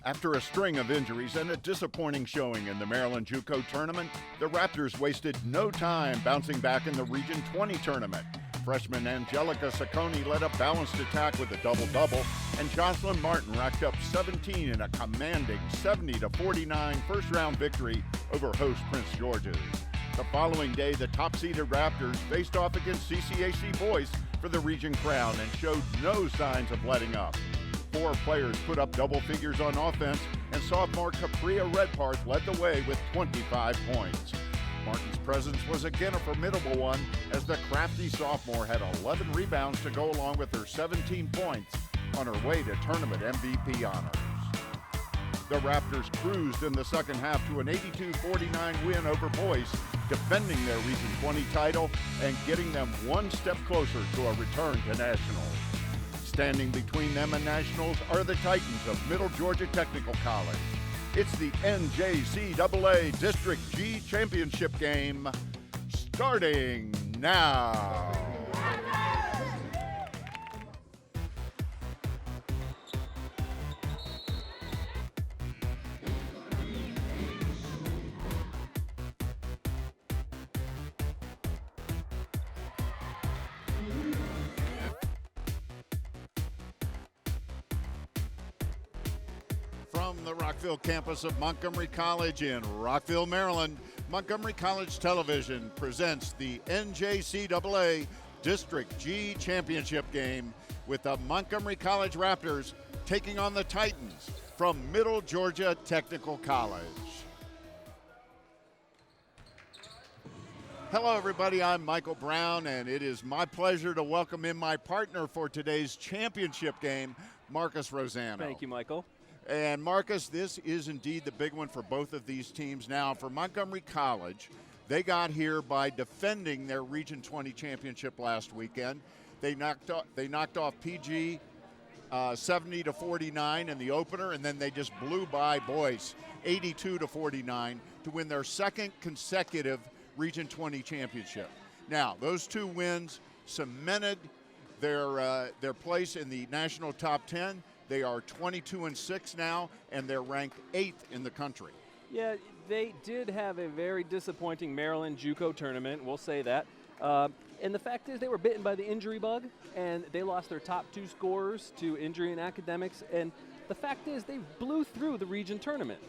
After a string of injuries and a disappointing showing in the Maryland JUCO tournament, the Raptors wasted no time bouncing back in the Region 20 tournament. Freshman Angelica Saccone led a balanced attack with a double-double, and Jocelyn Martin racked up 17 in a commanding 70-49 first-round victory over host Prince George's. The following day, the top-seeded Raptors faced off against CCAC boys for the region crown and showed no signs of letting up. 4 players put up double figures on offense, and sophomore Capria Redparth led the way with 25 points. Martin's presence was again a formidable one, as the crafty sophomore had 11 rebounds to go along with her 17 points on her way to tournament MVP honors. The Raptors cruised in the second half to an 82-49 win over Boise, defending their Region 20 title and getting them one step closer to a return to nationals. Standing between them and nationals are the Titans of Middle Georgia Technical College. It's the NJCAA District G Championship game, starting now. From the Rockville campus of Montgomery College in Rockville, Maryland, Montgomery College Television presents the NJCAA District G Championship game with the Montgomery College Raptors taking on the Titans from Middle Georgia Technical College. Hello everybody, I'm Michael Brown, and it is my pleasure to welcome in my partner for today's championship game, Marcus Rosano. Thank you, Michael. And Marcus, this is indeed the big one for both of these teams. Now, for Montgomery College, they got here by defending their Region 20 championship last weekend. They knocked off PG 70-49 in the opener, and then they just blew by Boise 82-49 to win their second consecutive Region 20 championship. Now, those 2 wins cemented their place in the national top 10. They are 22-6 now, and they're ranked 8th in the country. Yeah, they did have a very disappointing Maryland JUCO tournament, we'll say that. And the fact is they were bitten by the injury bug, and they lost their top 2 scorers to injury and academics. And the fact is they blew through the region tournament.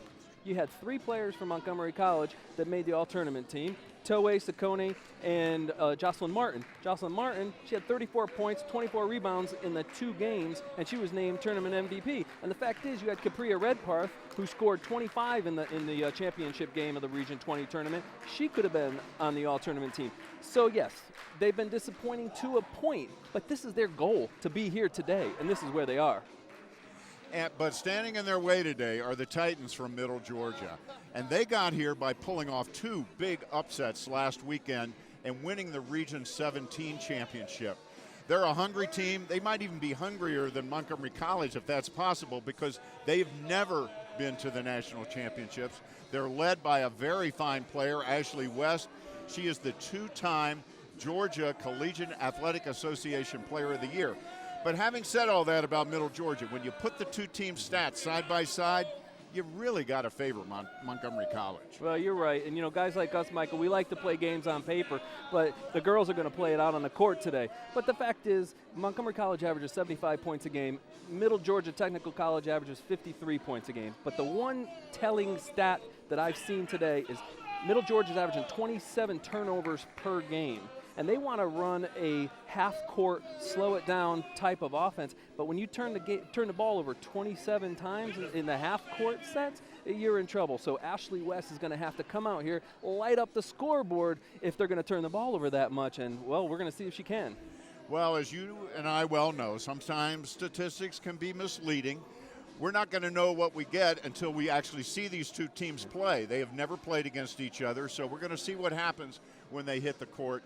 You had 3 players from Montgomery College that made the all-tournament team, Toei, Saccone, and Jocelyn Martin. Jocelyn Martin, she had 34 points, 24 rebounds in the 2 games, and she was named tournament MVP. And the fact is, you had Capria Redparth, who scored 25 in the championship game of the Region 20 tournament. She could have been on the all-tournament team. So yes, they've been disappointing to a point, but this is their goal, to be here today, and this is where they are. But standing in their way today are the Titans from Middle Georgia. And they got here by pulling off 2 big upsets last weekend and winning the Region 17 championship. They're a hungry team. They might even be hungrier than Montgomery College if that's possible, because they've never been to the national championships. They're led by a very fine player, Ashley West. She is the 2-time Georgia Collegiate Athletic Association Player of the Year. But having said all that about Middle Georgia, when you put the 2 team stats side by side, you really got to favor Montgomery College. Well, you're right. And, you know, guys like us, Michael, we like to play games on paper, but the girls are going to play it out on the court today. But the fact is, Montgomery College averages 75 points a game. Middle Georgia Technical College averages 53 points a game. But the one telling stat that I've seen today is Middle Georgia's averaging 27 turnovers per game. And they want to run a half-court, slow-it-down type of offense. But when you turn the ball over 27 times in the half-court sets, you're in trouble. So Ashley West is going to have to come out here, light up the scoreboard if they're going to turn the ball over that much. And, well, we're going to see if she can. Well, as you and I well know, sometimes statistics can be misleading. We're not going to know what we get until we actually see these 2 teams play. They have never played against each other, so we're going to see what happens when they hit the court.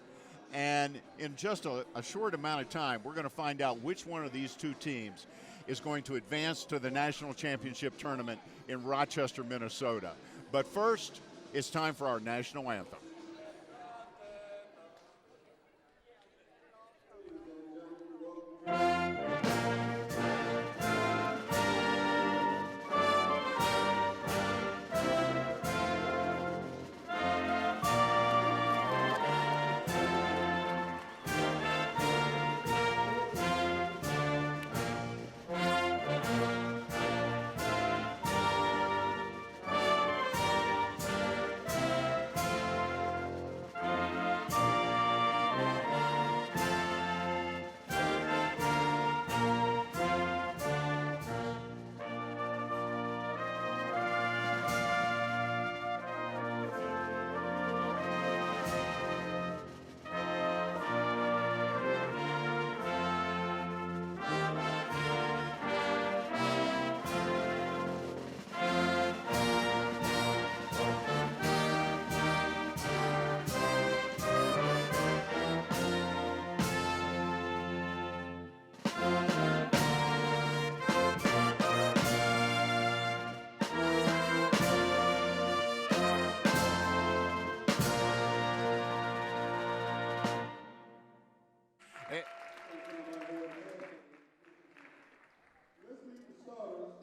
And in just a short amount of time, we're going to find out which one of these 2 teams is going to advance to the national championship tournament in Rochester, Minnesota. But first, it's time for our national anthem.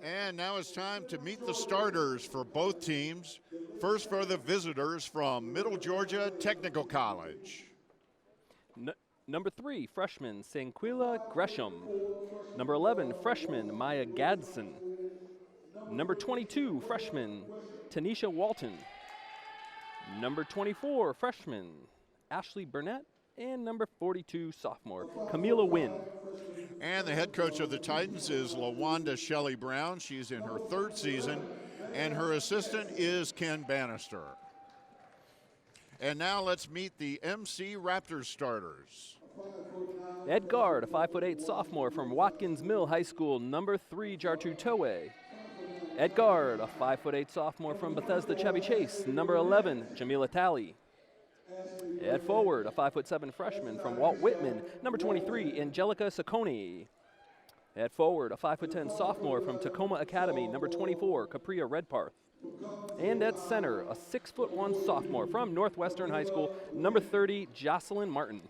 And now it's time to meet the starters for both teams. First for the visitors from Middle Georgia Technical College. Number 3, freshman Sanquila Gresham. Number 11, freshman Maya Gadsden. Number 22, freshman Tanisha Walton. Number 24, freshman Ashley Burnett. And number 42, sophomore Camila Wynn. And the head coach of the Titans is LaWanda Shelley Brown. She's in her 3rd season. And her assistant is Ken Bannister. And now let's meet the MC Raptors starters. Ed Guard, a 5'8" sophomore from Watkins Mill High School, number 3, Jartu Towe. Ed Guard, a 5'8" sophomore from Bethesda Chevy Chase, number 11, Jamila Talley. Ed Forward, a 5'7" freshman from Walt Whitman, number 23, Angelica Sacconi. Ed Forward, a 5'10" sophomore from Tacoma Academy, number 24, Capria Redparth. And at center, a 6'1" sophomore from Northwestern High School, number 30, Jocelyn Martin.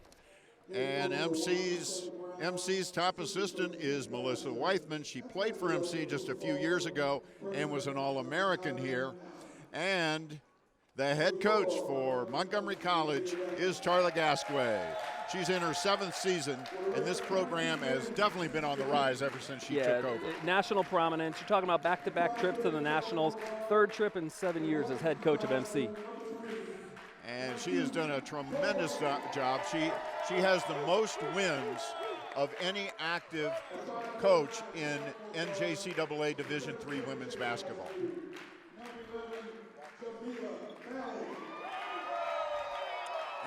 And MC's top assistant is Melissa Weithman. She played for MC just a few years ago and was an All-American here. And the head coach for Montgomery College is Tarla Gasquet. She's in her 7th season, and this program has definitely been on the rise ever since she took over. National prominence. You're talking about back-to-back trips to the Nationals, 3rd trip in 7 years as head coach of MC. And she has done a tremendous job. She has the most wins of any active coach in NJCAA Division III women's basketball.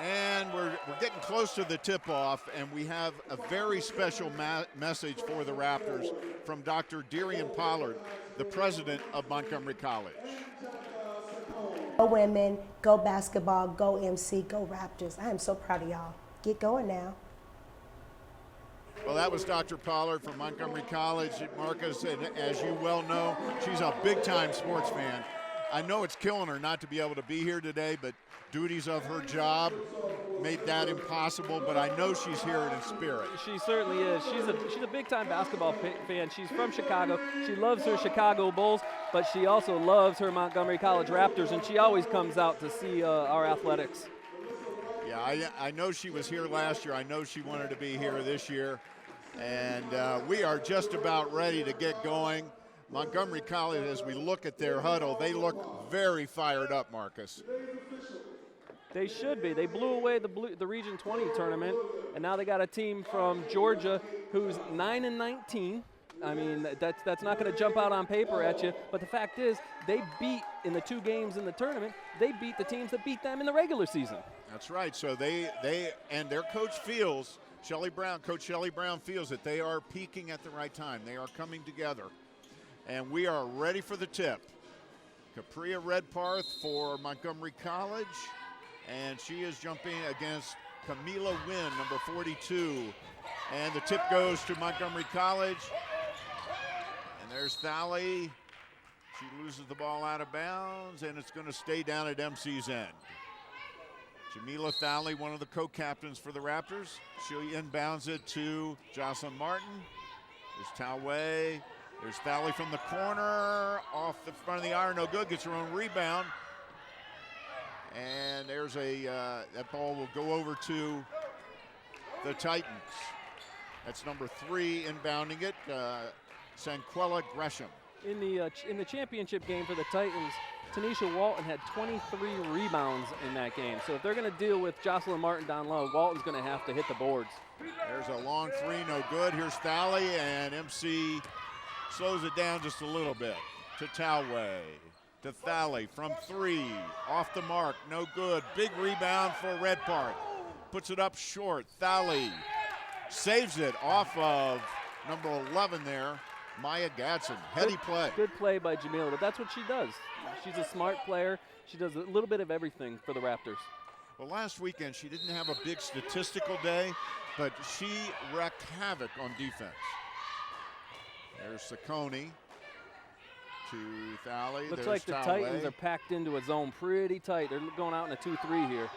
And we're getting close to the tip-off, and we have a very special message for the Raptors from Dr. Darian Pollard, the president of Montgomery College. Go women, go basketball, go MC, go Raptors. I am so proud of y'all. Get going now. Well, that was Dr. Pollard from Montgomery College. Marcus, and as you well know, she's a big-time sports fan. I know it's killing her not to be able to be here today, but duties of her job made that impossible, but I know she's here in spirit. She certainly is. She's a big-time basketball fan. She's from Chicago. She loves her Chicago Bulls, but she also loves her Montgomery College Raptors, and she always comes out to see our athletics. Yeah, I know she was here last year. I know she wanted to be here this year, and we are just about ready to get going. Montgomery College, as we look at their huddle, they look very fired up, Marcus. They should be. They blew away the Region 20 tournament, and now they got a team from Georgia who's 9-19. I mean, that's not going to jump out on paper at you, but the fact is they beat, in the 2 games in the tournament, they beat the teams that beat them in the regular season. That's right. So they and their coach feels, Coach Shelley Brown feels that they are peaking at the right time. They are coming together. And we are ready for the tip. Capria Redparth for Montgomery College. And she is jumping against Camila Wynn, number 42. And the tip goes to Montgomery College. And there's Thalley. She loses the ball out of bounds, and it's going to stay down at MC's end. Jamila Thalley, one of the co-captains for the Raptors. She inbounds it to Jocelyn Martin. There's Talley. There's Thalley from the corner, off the front of the iron, no good, gets her own rebound. And there's that ball will go over to the Titans. That's number 3 inbounding it, Sanquila Gresham. In the championship game for the Titans, Tanisha Walton had 23 rebounds in that game. So if they're going to deal with Jocelyn Martin down low, Walton's going to have to hit the boards. There's a long 3, no good. Here's Thalley, and MC slows it down just a little bit to Talway, to Thalley from 3, off the mark, no good. Big rebound for Redparth. Puts it up short. Thalley saves it off of number 11 there, Maya Gadsden. Heady play. Good play by Jamila, but that's what she does. She's a smart player. She does a little bit of everything for the Raptors. Well, last weekend she didn't have a big statistical day, but she wreaked havoc on defense. There's Ciccone to Thalley. Looks There's like the Talway. Titans are packed into a zone pretty tight. They're going out in a 2-3 here.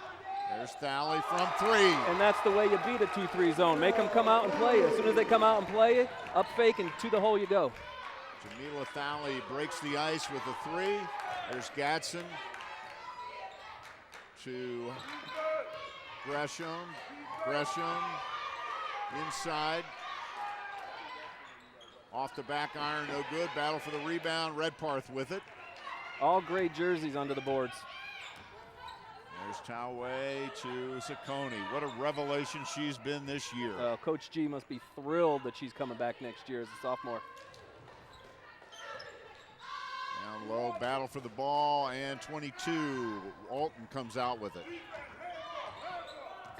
There's Thalley from 3. And that's the way you beat a 2-3 zone. Make them come out and play it. As soon as they come out and play it, up fake and to the hole you go. Jamila Thalley breaks the ice with a 3. There's Gadsden to Gresham. Gresham inside. Off the back iron, no good. Battle for the rebound. Redparth with it. All gray jerseys onto the boards. There's Talway to Ciccone. What a revelation she's been this year. Coach G must be thrilled that she's coming back next year as a sophomore. Down low, battle for the ball, and 22. Alton comes out with it.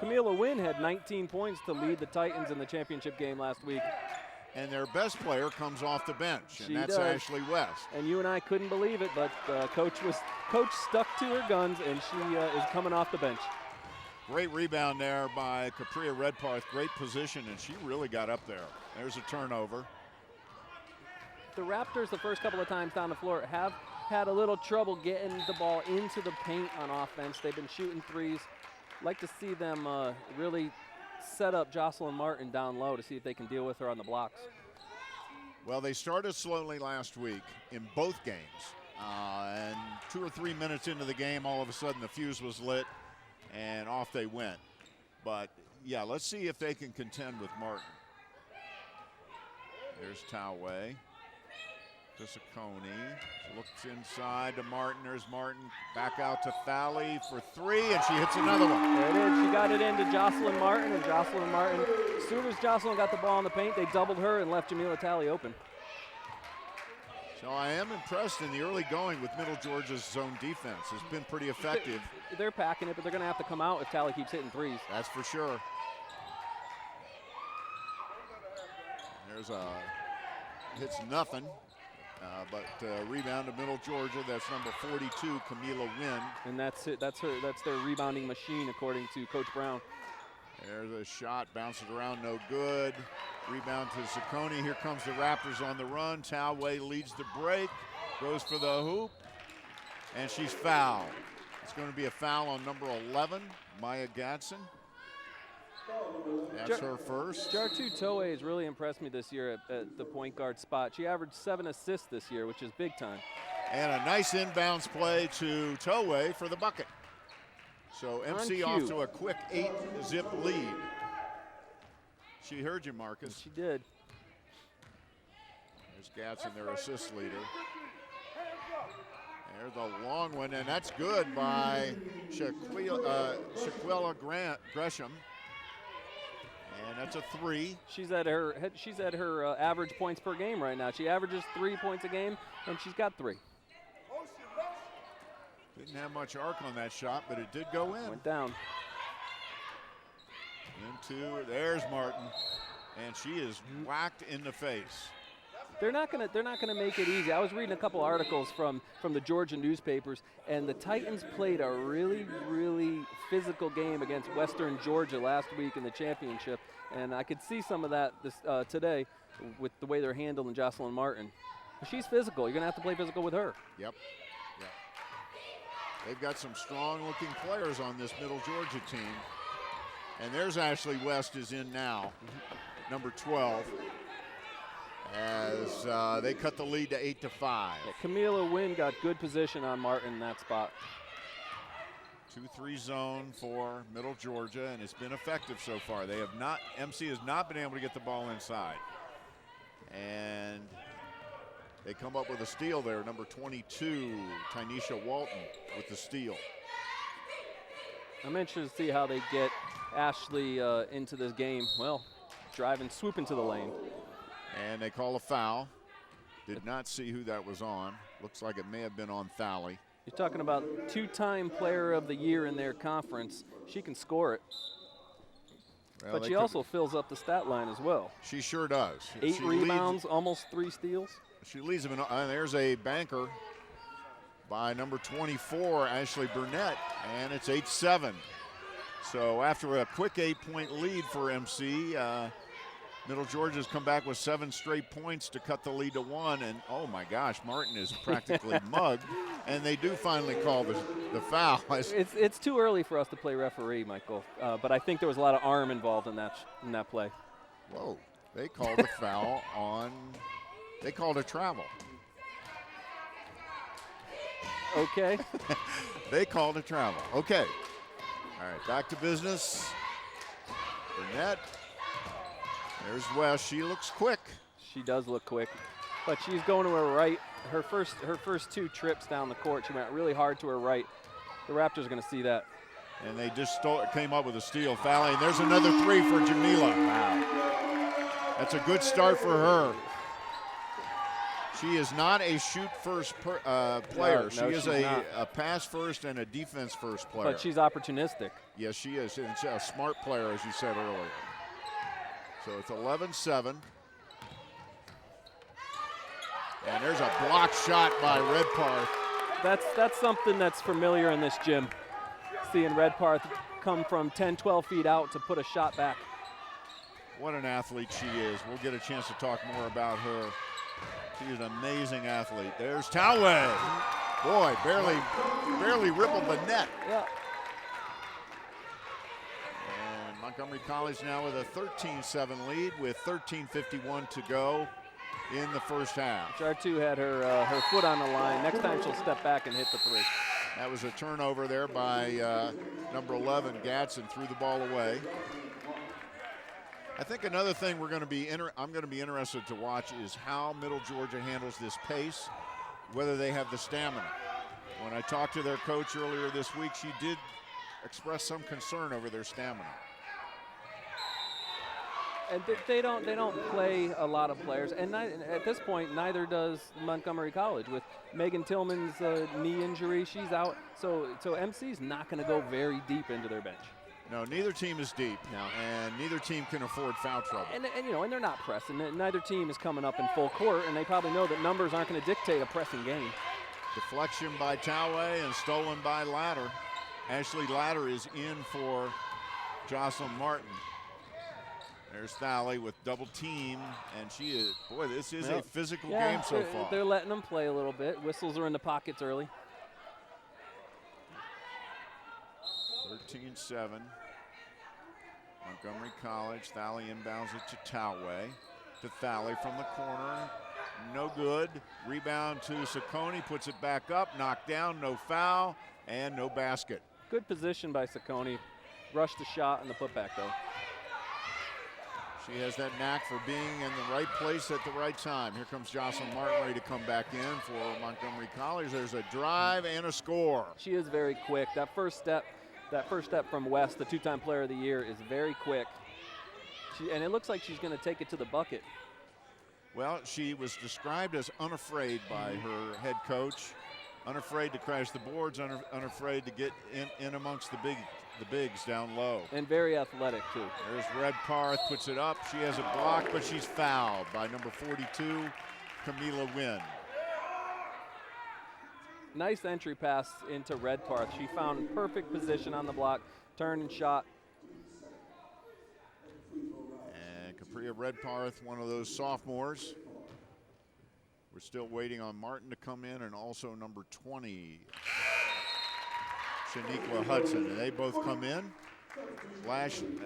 Camila Wynn had 19 points to lead the Titans in the championship game last week. And their best player comes off the bench, and She that's does. Ashley West. And you and I couldn't believe it, but coach stuck to her guns, and she is coming off the bench. Great rebound there by Capria Redparth. Great position, and she really got up there. There's a turnover. The Raptors, the first couple of times down the floor, have had a little trouble getting the ball into the paint on offense. They've been shooting threes. Like to see them really set up Jocelyn Martin down low to see if they can deal with her on the blocks. Well, they started slowly last week in both games. And 2 or 3 minutes into the game, all of a sudden the fuse was lit and off they went. But, yeah, let's see if they can contend with Martin. There's Talway to Ciccone. Looks inside to Martin. There's Martin. Back out to Thalley for 3, and she hits another one. There it is. She got it into Jocelyn Martin, and Jocelyn Martin, as soon as Jocelyn got the ball in the paint, they doubled her and left Jamila Talley open. So I am impressed in the early going with Middle Georgia's zone defense. It's been pretty effective. They're packing it, but they're going to have to come out if Talley keeps hitting threes. That's for sure. There's hits nothing. But rebound to Middle Georgia. That's number 42, Camila Wynn. And that's it. That's her. That's their rebounding machine, according to Coach Brown. There's a shot, bounces around, no good. Rebound to Ciccone. Here comes the Raptors on the run. Talway leads the break, goes for the hoop, and she's fouled. It's going to be a foul on number 11, Maya Gadsden. That's her first. Jartu Toei has really impressed me this year at the point guard spot. She averaged 7 assists this year, which is big time. And a nice inbounds play to Toei for the bucket. So MC off to a quick 8-zip lead. She heard you, Marcus. She did. There's Gadsden, their assist leader. There's a long one, and that's good by Shaquilla Gresham. And that's a 3. She's at her average points per game right now. She averages 3 points a game, and she's got 3. Didn't have much arc on that shot, but it did go in. Went down. There's Martin, and she is whacked in the face. They're not gonna make it easy. I was reading a couple articles from the Georgia newspapers, and the Titans played a really, really physical game against Western Georgia last week in the championship, and I could see some of that today with the way they're handling Jocelyn Martin. She's physical. You're gonna have to play physical with her. Yep. They've got some strong-looking players on this Middle Georgia team, and there's Ashley West is in now, number 12. As they cut the lead to 8-5. Yeah, Camila Wynn got good position on Martin in that spot. 2-3 zone for Middle Georgia, and it's been effective so far. MC has not been able to get the ball inside. And they come up with a steal there, number 22, Tynesha Walton with the steal. I'm interested to see how they get Ashley into this game. Well, driving, swooping to the lane. And they call a foul. Did not see who that was on. Looks like it may have been on Thalley. You're talking about 2-time player of the year in their conference. She can score it. Well, but she also fills up the stat line as well. She sure does. 8 rebounds, almost 3 steals. She leads them in, there's a banker by number 24, Ashley Burnett, and it's 8-7. So after a quick 8-point lead for MC, Middle Georgia's come back with 7 straight points to cut the lead to 1. And oh my gosh, Martin is practically mugged. And they do finally call the foul. It's too early for us to play referee, Michael. But I think there was a lot of arm involved in that play. Whoa, they called a foul on, they called a travel. Okay. They called a travel. Okay. All right, back to business. Burnett. There's West. She looks quick. She does look quick, but she's going to her right. Her first 2 trips down the court, she went really hard to her right. The Raptors are going to see that. And they just came up with a steal, fouling. There's another 3 for Jamila. Wow. That's a good start for her. She is not a shoot-first player. No, she is not. a pass-first and a defense-first player. But she's opportunistic. Yes, she is. And she's a smart player, as you said earlier. So it's 11-7. And there's a block shot by Redpath. That's something that's familiar in this gym. Seeing Redpath come from 10, 12 feet out to put a shot back. What an athlete she is. We'll get a chance to talk more about her. She's an amazing athlete. There's Toway. Boy, barely rippled the net. Yeah. And Montgomery College now with a 13-7 lead with 13:51 to go in the first half. Jar2 had her foot on the line. Next time she'll step back and hit the 3. That was a turnover there by number 11, Gadsden, threw the ball away. I think another thing I'm going to be interested to watch is how Middle Georgia handles this pace, whether they have the stamina. When I talked to their coach earlier this week, she did express some concern over their stamina. And they don't play a lot of players, and at this point, neither does Montgomery College. With Megan Tillman's knee injury, she's out. So MC's not going to go very deep into their bench. No, neither team is deep. No. And neither team can afford foul trouble. And they're not pressing. Neither team is coming up in full court, and they probably know that numbers aren't going to dictate a pressing game. Deflection by Toway and stolen by Ladder. Ashley Ladder is in for Jocelyn Martin. There's Thalley with double team, and she is, boy, this is a physical game so far. They're letting them play a little bit. Whistles are in the pockets early. 13-7. Montgomery College. Thalley inbounds it to Toway. To Thalley from the corner. No good. Rebound to Saccone. Puts it back up. Knocked down. No foul. And no basket. Good position by Saccone. Rushed the shot and the putback, though. She has that knack for being in the right place at the right time. Here comes Jocelyn Martin ready to come back in for Montgomery College. There's a drive and a score. She is very quick. That first step from West, the 2-time player of the year, is very quick. And it looks like she's going to take it to the bucket. Well, she was described as unafraid by her head coach. Unafraid to crash the boards, unafraid to get in amongst the bigs down low. And very athletic, too. There's Redpath, puts it up. She has a block, but she's fouled by number 42, Camila Wynn. Nice entry pass into Redpath. She found perfect position on the block, turned and shot. And Capria Redpath, one of those sophomores. We're still waiting on Martin to come in, and also number 20, Shaniqua Hudson. And they both come in.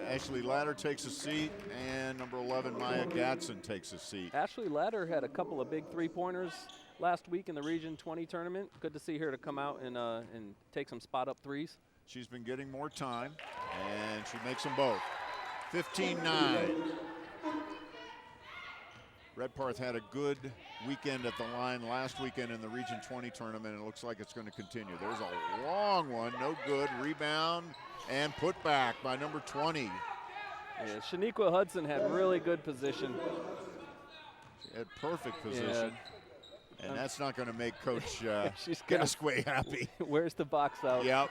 Ashley Ladder takes a seat, and number 11, Maya Gadsden, takes a seat. Ashley Ladder had a couple of big three-pointers last week in the Region 20 tournament. Good to see her to come out and take some spot-up threes. She's been getting more time, and she makes them both. 15-9. Redpath had a good weekend at the line last weekend in the Region 20 tournament, and it looks like it's going to continue. There's a long one, no good. Rebound and put back by number 20. Yeah, Shaniqua Hudson had really good position. She had perfect position. Yeah. And that's not going to make Coach Gasquet happy. Where's the box out? Yep.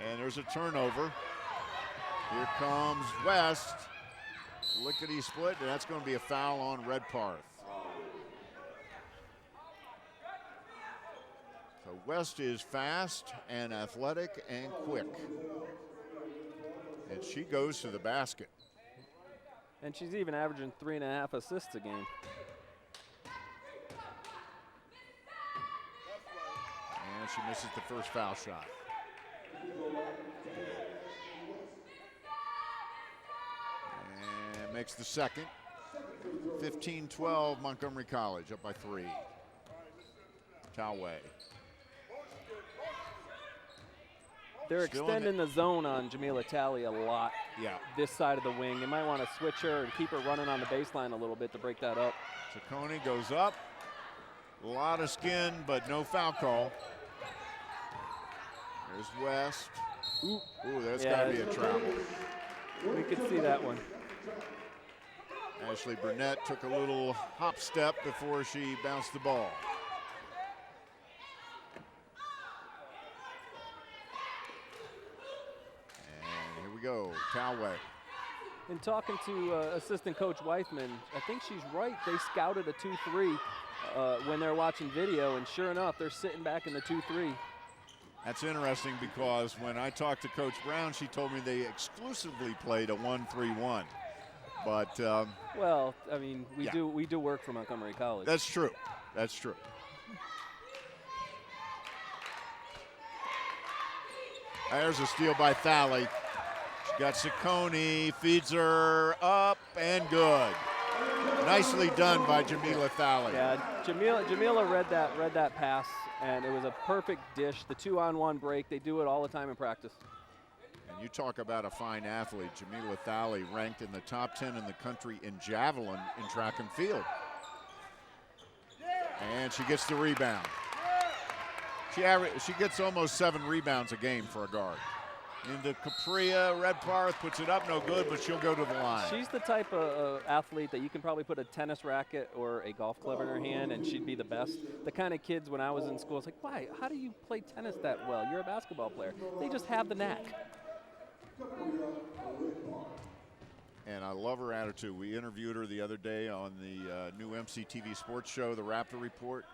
And there's a turnover. Here comes West. Lickety split, and that's going to be a foul on Redpath. So West is fast and athletic and quick. And she goes to the basket. And she's even averaging 3.5 assists a game. And she misses the first foul shot. And makes the second. 15-12 Montgomery College, up by 3. Talway. They're extending the zone on Jamila Talley a lot. Yeah. This side of the wing. They might want to switch her and keep her running on the baseline a little bit to break that up. Ciccone goes up. A lot of skin, but no foul call. There's West. Ooh, that's got to be a travel. We could see that one. Ashley Burnett took a little hop step before she bounced the ball. And here we go, Talway. In talking to assistant coach Weithman, I think she's right. They scouted a 2-3 when they're watching video, and sure enough, they're sitting back in the 2-3. That's interesting because when I talked to Coach Brown, she told me they exclusively played a 1-3-1. But well, I mean, we do work for Montgomery College. That's true. That's true. There's a steal by Thalley. She got Ciccone, feeds her up, and good. Nicely done by Jamila Thalley. Yeah, Jamila read that pass, and it was a perfect dish. The 2-on-1 break, they do it all the time in practice. And you talk about a fine athlete. Jamila Thalley ranked in the top 10 in the country in javelin in track and field. And she gets the rebound. She gets almost 7 rebounds a game for a guard. Into Capria, Redparth puts it up, no good, but she'll go to the line. She's the type of athlete that you can probably put a tennis racket or a golf club in her hand and she'd be the best. The kind of kids when I was in school, it's like, why? How do you play tennis that well? You're a basketball player. They just have the knack. And I love her attitude. We interviewed her the other day on the new MCTV sports show, The Raptor Report.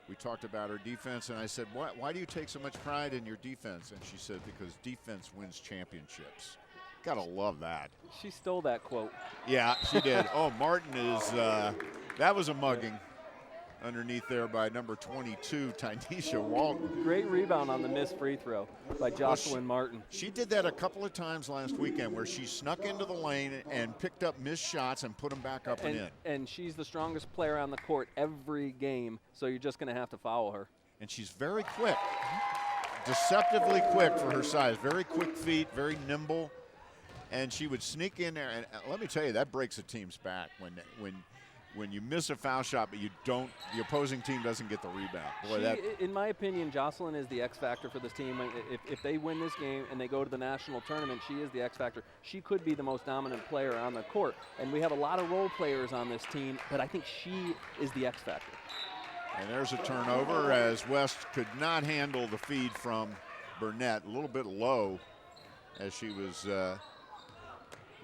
We talked about her defense, and I said, why do you take so much pride in your defense? And she said, because defense wins championships. Gotta love that. She stole that quote. Yeah, she did. Oh, Martin is, that was a mugging underneath there by number 22, Tynesha Walton. Great rebound on the missed free throw by Jocelyn Martin. She did that a couple of times last weekend where she snuck into the lane and picked up missed shots and put them back up and in. And she's the strongest player on the court every game, so you're just going to have to foul her. And she's very quick, deceptively quick for her size. Very quick feet, very nimble. And she would sneak in there, and let me tell you, that breaks a team's back when you miss a foul shot, but the opposing team doesn't get the rebound. Boy, in my opinion, Jocelyn is the X factor for this team. If they win this game and they go to the national tournament, she is the X factor. She could be the most dominant player on the court. And we have a lot of role players on this team, but I think she is the X factor. And there's a turnover as West could not handle the feed from Burnett. A little bit low as she was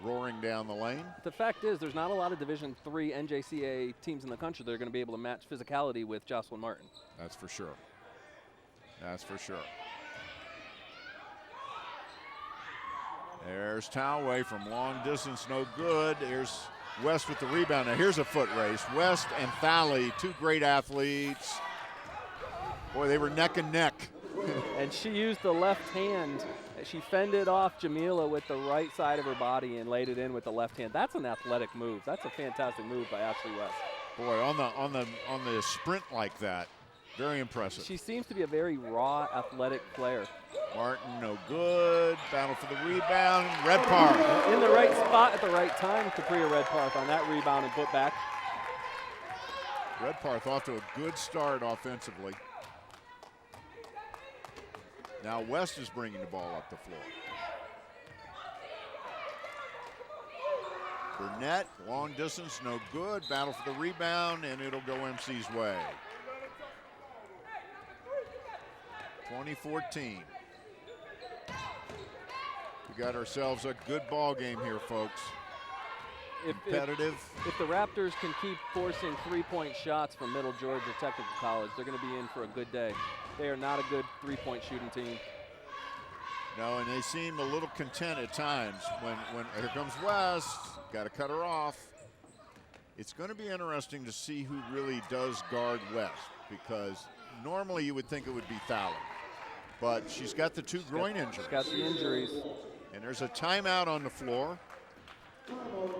roaring down the lane. The fact is, there's not a lot of Division III NJCAA teams in the country that are going to be able to match physicality with Jocelyn Martin. That's for sure. That's for sure. There's Talway from long distance, no good. Here's West with the rebound. Now here's a foot race. West and Thalley, two great athletes. Boy, they were neck and neck. And she used the left hand. She fended off Jamila with the right side of her body and laid it in with the left hand. That's an athletic move. That's a fantastic move by Ashley West. Boy, on the sprint like that, very impressive. She seems to be a very raw, athletic player. Martin, no good. Battle for the rebound. Redparth. In the right spot at the right time, Capria Redparth on that rebound and put back. Redparth off to a good start offensively. Now West is bringing the ball up the floor. Burnett, long distance, no good. Battle for the rebound, and it'll go MC's way. 2014. We got ourselves a good ball game here, folks. Competitive. If the Raptors can keep forcing three-point shots from Middle Georgia Technical College, they're going to be in for a good day. They are not a good three-point shooting team. No, and they seem a little content at times. When here comes West, got to cut her off. It's going to be interesting to see who really does guard West, because normally you would think it would be Thaler. But she's got the two groin injuries. She's got the injuries. And there's a timeout on the floor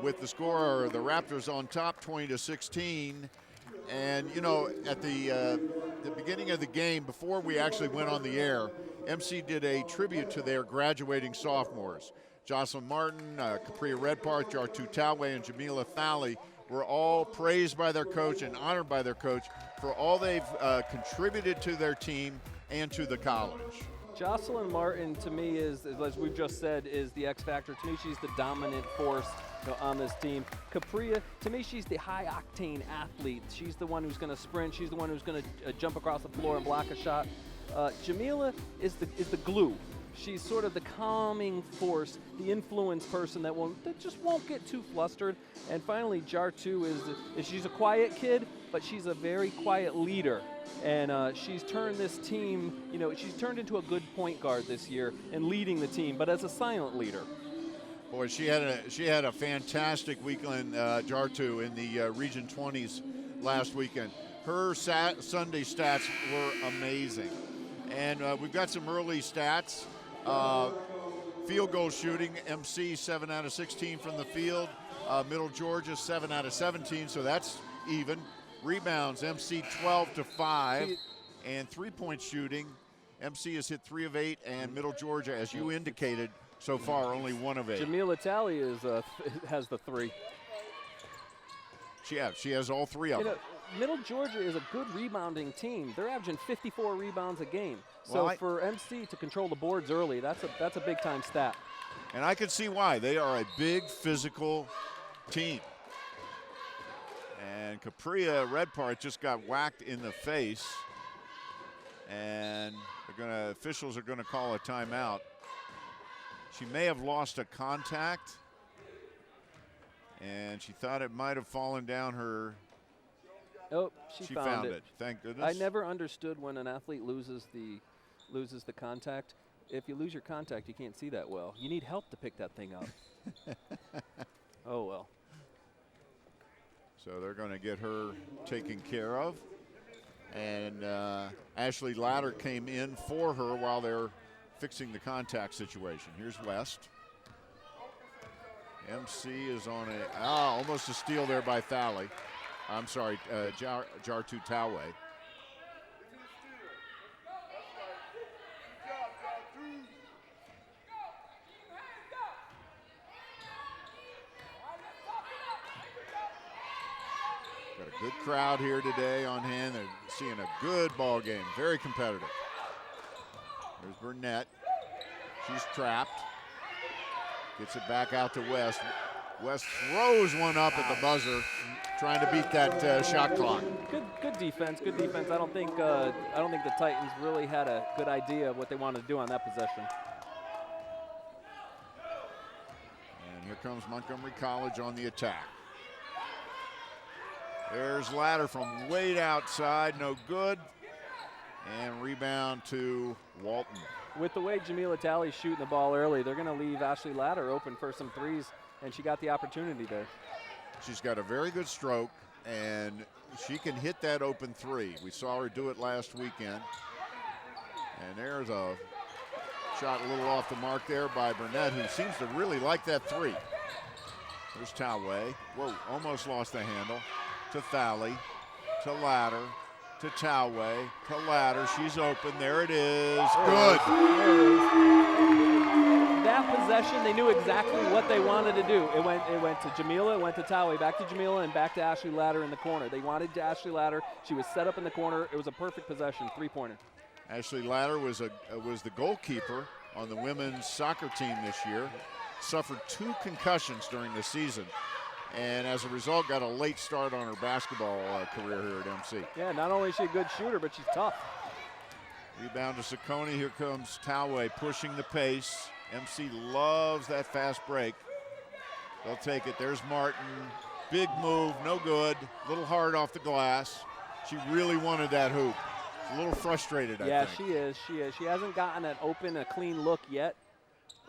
with the score, the Raptors on top 20-16. And, you know, at the beginning of the game, before we actually went on the air, MC did a tribute to their graduating sophomores. Jocelyn Martin, Capria Redpart, Jartu Talway, and Jamila Thali were all praised by their coach and honored by their coach for all they've contributed to their team and to the college. Jocelyn Martin, to me, is, as we've just said, is the X factor. To me, she's the dominant force on this team. Capria, to me, she's the high-octane athlete. She's the one who's going to sprint. She's the one who's going to jump across the floor and block a shot. Jamila is the glue. She's sort of the calming force, the influence person that just won't get too flustered. And finally, Jartu is she's a quiet kid, but she's a very quiet leader. And she's turned this team, you know, she's turned into a good point guard this year and leading the team, but as a silent leader. Boy, she had a fantastic weekend, Jartu, in the Region 20s last weekend. Her Sunday stats were amazing. And we've got some early stats. Field goal shooting, MC 7 out of 16 from the field. Middle Georgia 7 out of 17, so that's even. Rebounds, MC 12 to 5. And three-point shooting, MC has hit 3 of 8, and Middle Georgia, as you indicated, so far only 1 of 8. Jamila Talley has the 3. She has all 3 of them. Middle Georgia is a good rebounding team. They're averaging 54 rebounds a game. So for MC to control the boards early, that's a big-time stat. And I can see why. They are a big physical team. And Capria Redpart just got whacked in the face. And officials are going to call a timeout. She may have lost a contact. And she thought it might have fallen down her. Oh, she found it. Thank goodness. I never understood when an athlete loses the contact. If you lose your contact, you can't see that well. You need help to pick that thing up. Oh, well. So they're going to get her taken care of. And Ashley Latter came in for her while they're fixing the contact situation. Here's West. MC is on almost a steal there by Thali. I'm sorry, Jartu Talway. Got a good crowd here today on hand. They're seeing a good ball game, very competitive. There's Burnett. She's trapped. Gets it back out to West. West throws one up at the buzzer, trying to beat that shot clock. Good defense. Good defense. I don't think the Titans really had a good idea of what they wanted to do on that possession. And here comes Montgomery College on the attack. There's Latter from way outside, no good. And rebound to Walton. With the way Jamila Talley's shooting the ball early, they're going to leave Ashley Latter open for some threes, and she got the opportunity there. She's got a very good stroke, and she can hit that open 3. We saw her do it last weekend. And there's a shot a little off the mark there by Burnett, who seems to really like that 3. There's Talway. Whoa, almost lost the handle. To Thali, to Latter, to Talway, to Latter. She's open. There it is. Good. That possession, they knew exactly what they wanted to do. It went to Jamila, it went to Talway, back to Jamila, and back to Ashley Latter in the corner. They wanted Ashley Latter. She was set up in the corner. It was a perfect possession, 3-pointer. Ashley Latter was the goalkeeper on the women's soccer team this year. Suffered 2 concussions during the season. And as a result, got a late start on her basketball career here at MC. Yeah, not only is she a good shooter, but she's tough. Rebound to Saccone. Here comes Talway pushing the pace. MC loves that fast break. They'll take it. There's Martin. Big move, no good. A little hard off the glass. She really wanted that hoop. A little frustrated, I think. Yeah, she is. She hasn't gotten an open, a clean look yet.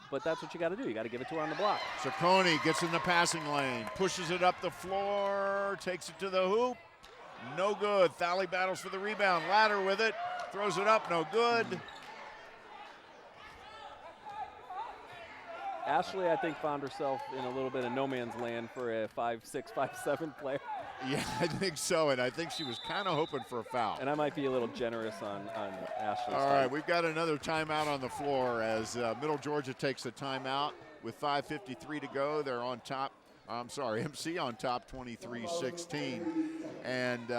but that's what you got to do. You got to give it to her on the block. Ciccone gets in the passing lane, pushes it up the floor, takes it to the hoop. No good. Thalley battles for the rebound. Ladder with it, throws it up, no good. Ashley, I think, found herself in a little bit of no man's land for a 5'6", 5'7" player. Yeah, I think so, and I think she was kind of hoping for a foul. And I might be a little generous on Ashley. All right, we've got another timeout on the floor as Middle Georgia takes a timeout with 5:53 to go. They're on top. I'm sorry, MC on top 23-16. And,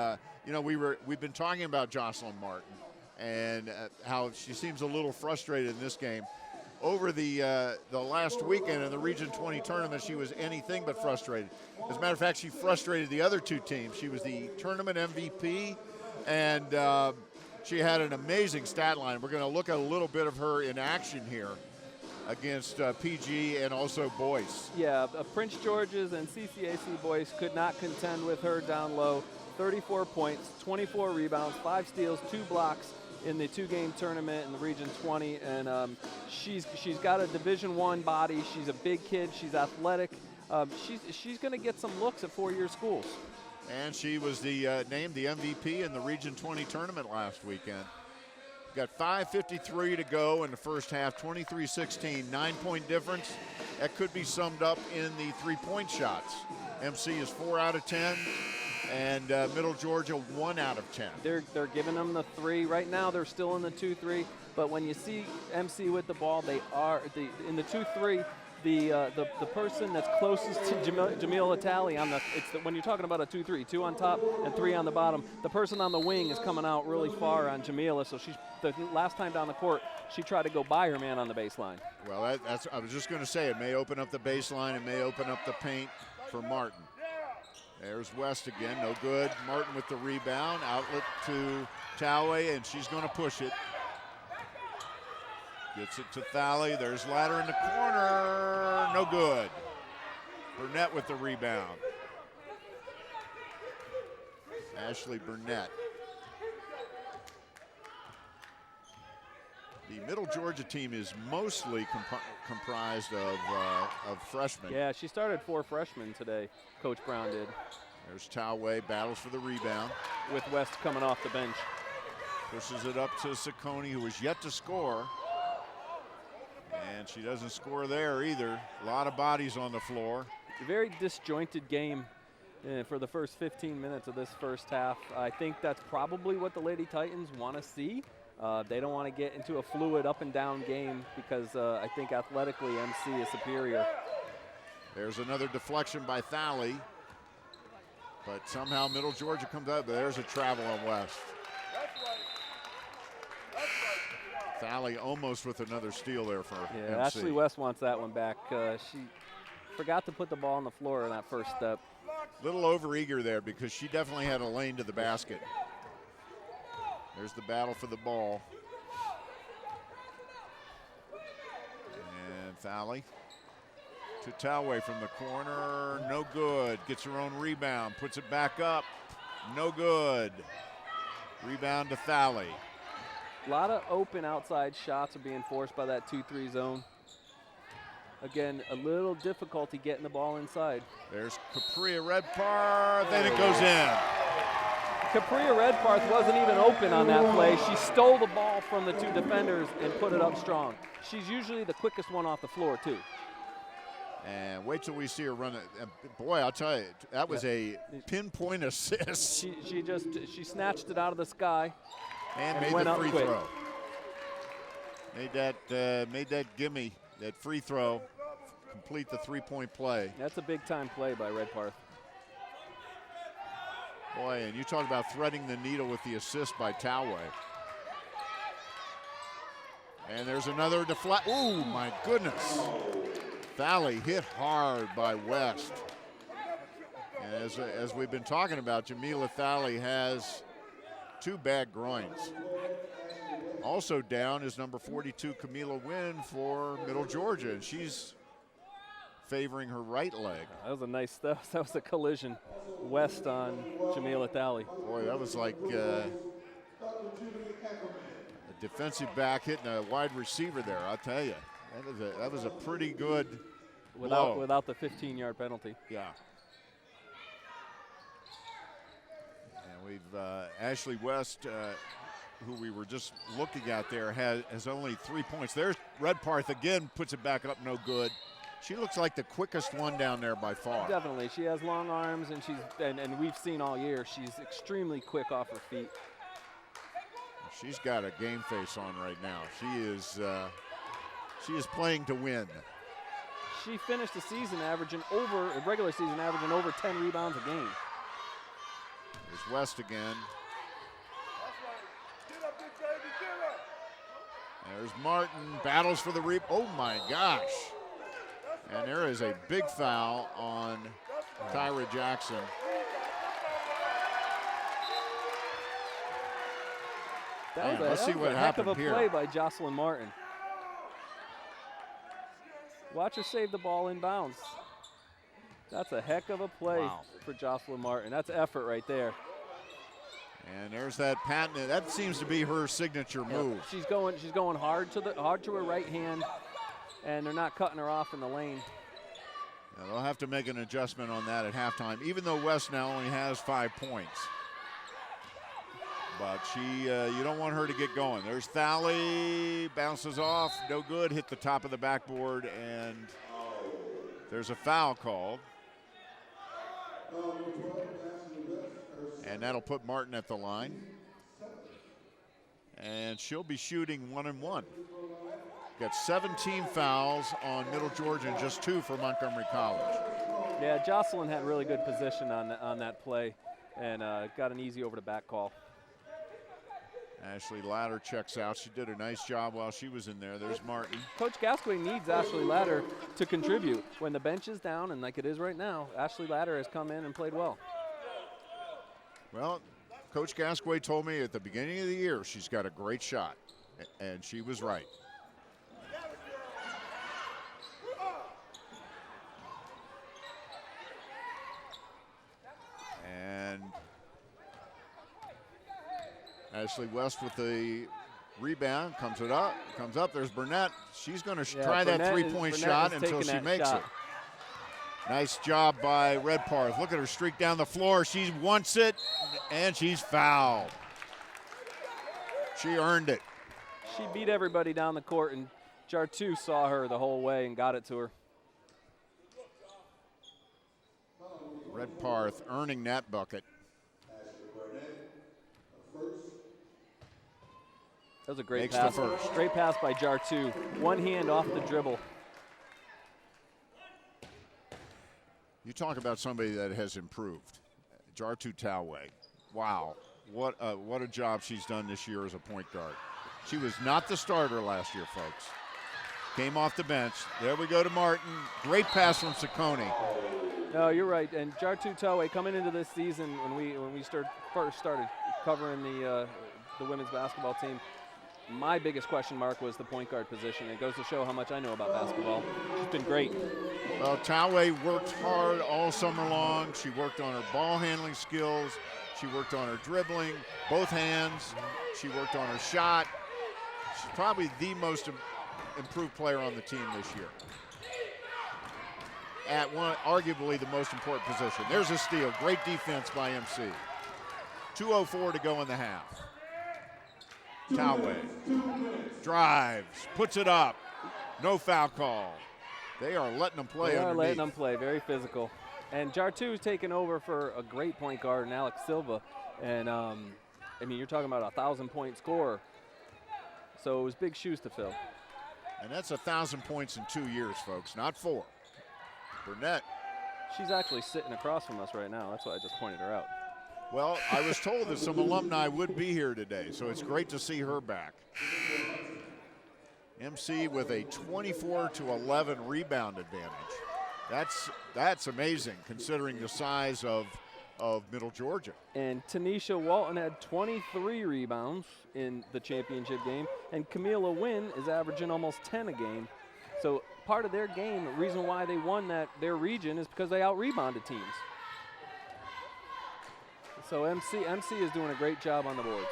you know, we've been talking about Jocelyn Martin and how she seems a little frustrated in this game. Over the last weekend in the Region 20 tournament, she was anything but frustrated. As a matter of fact, she frustrated the other two teams. She was the tournament MVP, and she had an amazing stat line. We're going to look at a little bit of her in action here against PG and also Boyce. Yeah, Prince George's and CCAC Boyce could not contend with her down low. 34 points, 24 rebounds, 5 steals, 2 blocks in the 2-game tournament in the Region 20, and she's got a Division I body. She's a big kid. She's athletic. She's going to get some looks at 4-year schools. And she was named the MVP in the Region 20 tournament last weekend. Got 5:53 to go in the first half, 23-16, 9-point difference. That could be summed up in the 3-point shots. MC is 4 out of 10. And Middle Georgia 1 out of 10. They're giving them the 3 right now. They're still in the 2-3, but when you see MC with the ball, they are in the 2-3. The person that's closest to Jamila Talley when you're talking about a 2-3, 2 on top and 3 on the bottom. The person on the wing is coming out really far on Jamila, so the last time down the court she tried to go by her man on the baseline. Well, I was just going to say it may open up the baseline, it may open up the paint for Martin. There's West again, no good. Martin with the rebound, outlet to Talley, and she's going to push it. Gets it to Thalley. There's Ladder in the corner, no good. Burnett with the rebound. Ashley Burnett. The Middle Georgia team is mostly comprised of freshmen. Yeah, she started 4 freshmen today, Coach Brown did. There's Talley, battles for the rebound. With West coming off the bench. Pushes it up to Ciccone, who is yet to score. And she doesn't score there either. A lot of bodies on the floor. A very disjointed game for the first 15 minutes of this first half. I think that's probably what the Lady Titans want to see. They don't want to get into a fluid up and down game because I think athletically MC is superior. There's another deflection by Thalley, but somehow Middle Georgia comes up, but there's a travel on West. Thalley almost with another steal there for MC. Ashley West wants that one back. She forgot to put the ball on the floor in that first step. Little overeager there because she definitely had a lane to the basket. There's the battle for the ball. And Thalley to Talley from the corner, no good. Gets her own rebound, puts it back up, no good. Rebound to Thalley. A lot of open outside shots are being forced by that 2-3 zone. Again, a little difficulty getting the ball inside. There's Capria Redparth, then it goes in. Capria Redparth wasn't even open on that play. She stole the ball from the 2 defenders and put it up strong. She's usually the quickest one off the floor, too. And wait till we see her run it. Boy, I'll tell you, that was a pinpoint assist. She snatched it out of the sky and made the free throw. Made that gimme, that free throw, complete the 3-point play. That's a big-time play by Redparth. Boy, and you talk about threading the needle with the assist by Talley. And there's another deflect. Oh, my goodness. Thalley hit hard by West. And as we've been talking about, Jamila Thalley has 2 bad groins. Also down is number 42, Camila Wynn for Middle Georgia, and she's favoring her right leg. That was a nice stuff. That was a collision. West on Jamila Thalley. Boy, that was like a defensive back hitting a wide receiver there, I'll tell you. That was a pretty good without the 15-yard penalty. Yeah. And we've Ashley West, who we were just looking at there, has only 3 points. There's Redparth again, puts it back up, no good. She looks like the quickest one down there by far. Definitely, she has long arms, and and we've seen all year she's extremely quick off her feet. She's got a game face on right now. She is playing to win. She finished the regular season averaging over 10 rebounds a game. There's West again. There's Martin, battles for the oh my gosh. And there is a big foul on Tyra Jackson. Let's see what happened here. Heck of a play by Jocelyn Martin. Watch her save the ball in bounds. That's a heck of a play for Jocelyn Martin. That's effort right there. And there's that patent. That seems to be her signature move. She's going hard to her right hand, and they're not cutting her off in the lane. Now they'll have to make an adjustment on that at halftime, even though West now only has 5 points. But you don't want her to get going. There's Thally, bounces off, no good, hit the top of the backboard, and there's a foul called. And that'll put Martin at the line. And she'll be shooting 1 and 1. Got 17 fouls on Middle Georgia and just 2 for Montgomery College. Yeah, Jocelyn had really good position on that play and got an easy over the back call. Ashley Ladder checks out. She did a nice job while she was in there. There's Martin. Coach Gasquet needs Ashley Ladder to contribute. When the bench is down, and like it is right now, Ashley Ladder has come in and played well. Well, Coach Gasquet told me at the beginning of the year she's got a great shot, and she was right. And Ashley West with the rebound, comes up. There's Burnett. She's going to try that three-point shot until she makes it. Nice job by Redparth. Look at her streak down the floor. She wants it, and she's fouled. She earned it. She beat everybody down the court, and Jartu saw her the whole way and got it to her. Redparth earning that bucket. That was a great pass. Great pass by Jartu. One hand off the dribble. You talk about somebody that has improved. Jartu Toway. Wow, what a job she's done this year as a point guard. She was not the starter last year, folks. Came off the bench. There we go to Martin. Great pass from Ciccone. No, you're right. And Jartu Toway coming into this season when we first started covering the women's basketball team, my biggest question mark was the point guard position. It goes to show how much I know about basketball. She's been great. Well, Toway worked hard all summer long. She worked on her ball handling skills. She worked on her dribbling, both hands. She worked on her shot. She's probably the most improved player on the team this year. At arguably the most important position. There's a steal. Great defense by MC. 2:04 to go in the half. Toway drives, puts it up. No foul call. They are letting them play underneath. They are letting them play, very physical. And Jartu's taken over for a great point guard in Alex Silva. And, I mean, you're talking about a 1,000-point scorer. So it was big shoes to fill. And that's 1,000 points in 2 years, folks, not 4. Burnett. She's actually sitting across from us right now. That's why I just pointed her out. Well, I was told that some alumni would be here today, so it's great to see her back. MC with a 24-11 rebound advantage. That's amazing considering the size of Middle Georgia. And Tanisha Walton had 23 rebounds in the championship game, and Camila Wynn is averaging almost 10 a game. So part of their game, the reason why they won their region is because they out-rebounded teams. So MC is doing a great job on the boards.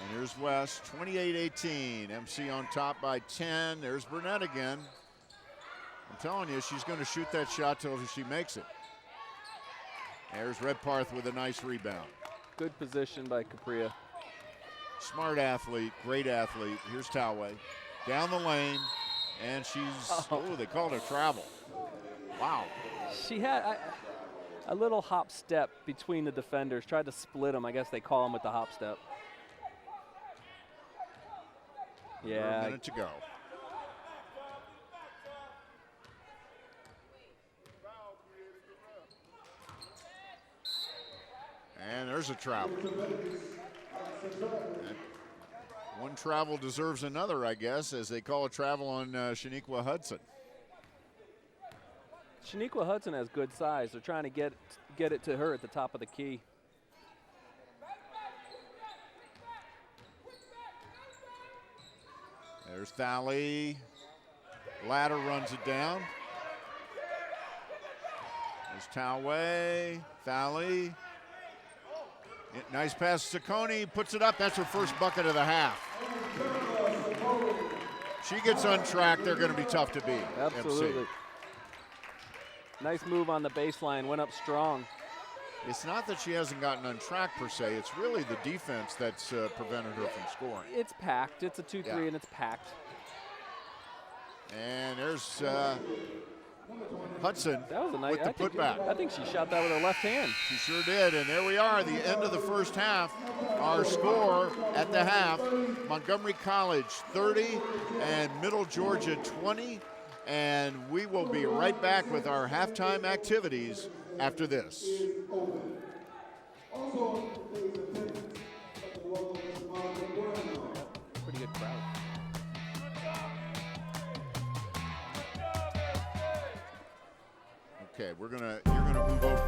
And here's West, 28-18. MC on top by 10. There's Burnett again. I'm telling you, she's going to shoot that shot till she makes it. There's Redparth with a nice rebound. Good position by Capria. Smart athlete, great athlete. Here's Talway. Down the lane, and she's, they called it travel. Wow. She had a little hop step between the defenders, tried to split them. I guess they call them with the hop step. Yeah. A minute to go. And there's a travel. One travel deserves another, I guess, as they call a travel on Shaniqua Hudson. Shaniqua Hudson has good size. They're trying to get it to her at the top of the key. There's Thali. Ladder runs it down. There's Talway. Thali. Nice pass to Saccone, puts it up. That's her first bucket of the half. She gets untracked, they're going to be tough to beat. Absolutely. MC. Nice move on the baseline, went up strong. It's not that she hasn't gotten untracked per se, it's really the defense that's prevented her from scoring. It's packed, it's a 2-3 and it's packed. And there's Hudson that was a nice, with the putback. I think she shot that with her left hand. She sure did, and there we are, the end of the first half. Our score at the half, Montgomery College 30 and Middle Georgia 20. And we will be right back with our halftime activities after this. Pretty good crowd. Okay, you're gonna move over.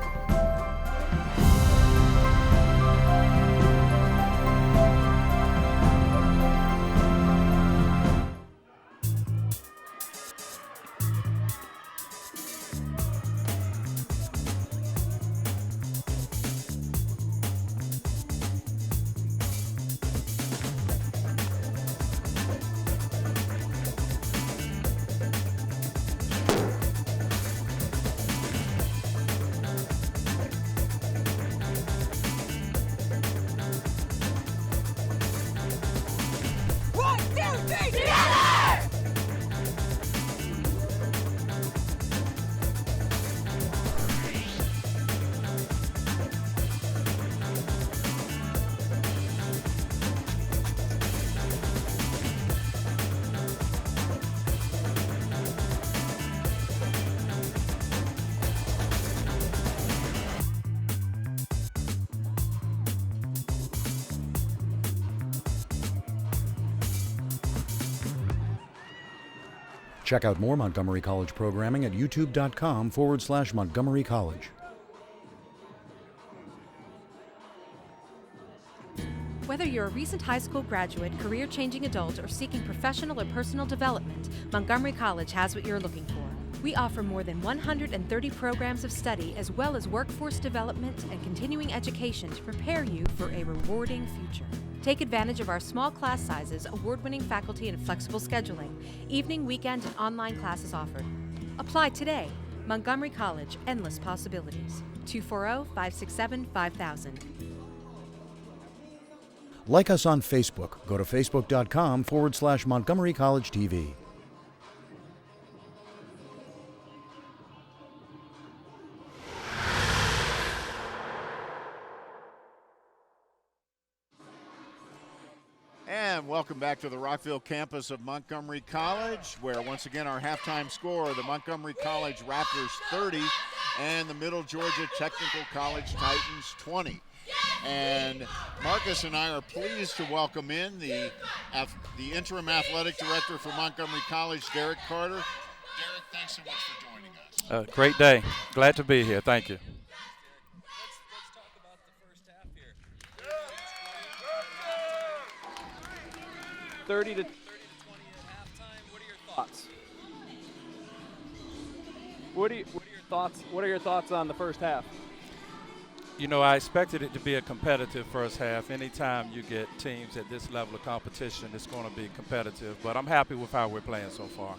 Check out more Montgomery College programming at youtube.com/Montgomery College. Whether you're a recent high school graduate, career-changing adult, or seeking professional or personal development, Montgomery College has what you're looking for. We offer more than 130 programs of study as well as workforce development and continuing education to prepare you for a rewarding future. Take advantage of our small class sizes, award-winning faculty, and flexible scheduling. Evening, weekend, and online classes offered. Apply today. Montgomery College, endless possibilities. 240-567-5000. Like us on Facebook. Go to facebook.com/Montgomery College TV. And welcome back to the Rockville campus of Montgomery College, where once again our halftime score, the Montgomery College Raptors 30 and the Middle Georgia Technical College Titans 20. And Marcus and I are pleased to welcome in the interim athletic director for Montgomery College, Derek Carter. Derek, thanks so much for joining us. Great day. Glad to be here. Thank you. Let's talk about the first half here. 30 to 20 at halftime. What are your thoughts? What are your thoughts on the first half? You know, I expected it to be a competitive first half. Anytime you get teams at this level of competition, it's going to be competitive. But I'm happy with how we're playing so far.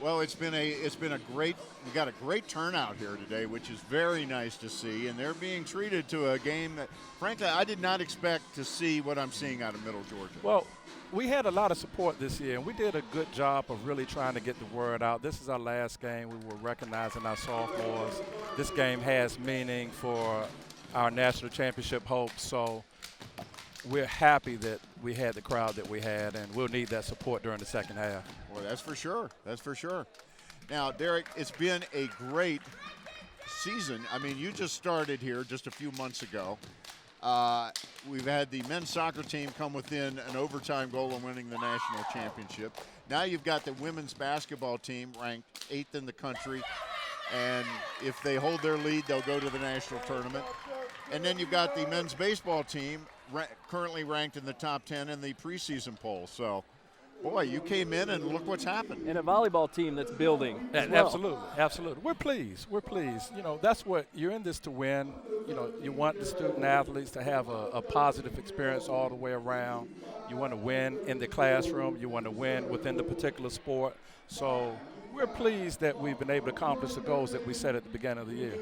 Well, it's been a great, we got a great turnout here today, which is very nice to see, and they're being treated to a game that, frankly, I did not expect to see what I'm seeing out of Middle Georgia. Well, we had a lot of support this year, and we did a good job of really trying to get the word out. This is our last game. We were recognizing our sophomores. This game has meaning for our national championship hopes, so we're happy that we had the crowd that we had, and we'll need that support during the second half. Well, that's for sure. That's for sure. Now, Derek, it's been a great season. I mean, you just started here just a few months ago. We've had the men's soccer team come within an overtime goal of winning the national championship. Now you've got the women's basketball team ranked 8th in the country, and if they hold their lead, they'll go to the national tournament. And then you've got the men's baseball team currently ranked in the top 10 in the preseason poll. So, boy, you came in and look what's happened. And a volleyball team that's building as well. Absolutely, absolutely. We're pleased. We're pleased. You know, that's what you're in this to win. You know, you want the student athletes to have a positive experience all the way around. You want to win in the classroom. You want to win within the particular sport. So we're pleased that we've been able to accomplish the goals that we set at the beginning of the year.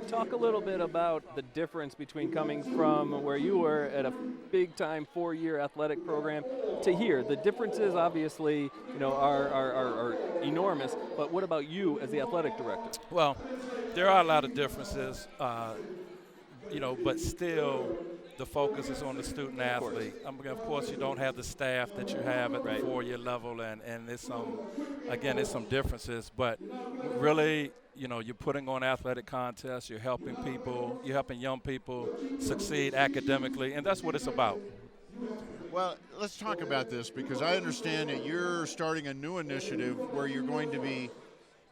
Talk a little bit about the difference between coming from where you were at a big-time 4-year athletic program to here. The differences, obviously, you know, are enormous. But what about you as the athletic director? Well, there are a lot of differences, you know, but still the focus is on the student athlete. Of course, you don't have the staff that you have at the 4-year level, and there's some differences. But really, you know, you're putting on athletic contests, you're helping people, you're helping young people succeed academically, and that's what it's about. Well, let's talk about this, because I understand that you're starting a new initiative where you're going to be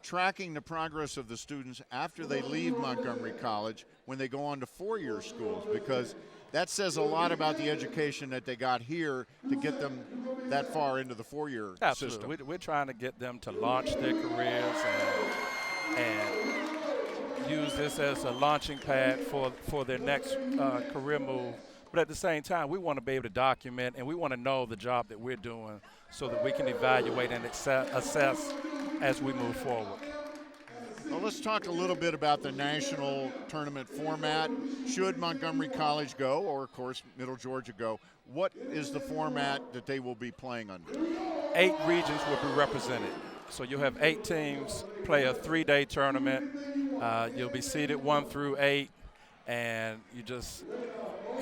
tracking the progress of the students after they leave Montgomery College when they go on to 4-year schools, because that says a lot about the education that they got here to get them that far into the 4-year system. We're trying to get them to launch their careers and use this as a launching pad for their next career move. But at the same time, we want to be able to document, and we want to know the job that we're doing so that we can evaluate and assess as we move forward. Well, let's talk a little bit about the national tournament format. Should Montgomery College go, or of course Middle Georgia go, what is the format that they will be playing under? 8 regions will be represented. So you'll have 8 teams play a 3-day tournament. You'll be seeded 1 through 8, and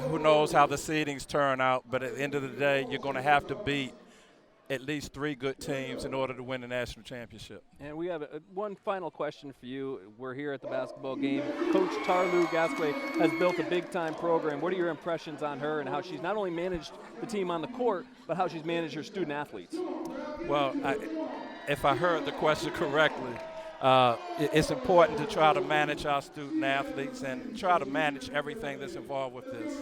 who knows how the seedings turn out, but at the end of the day, you're going to have to beat at least 3 good teams in order to win the national championship. And we have one final question for you. We're here at the basketball game. Coach Tarlu Gasquet has built a big-time program. What are your impressions on her and how she's not only managed the team on the court, but how she's managed her student athletes? Well, if I heard the question correctly, it's important to try to manage our student athletes and try to manage everything that's involved with this.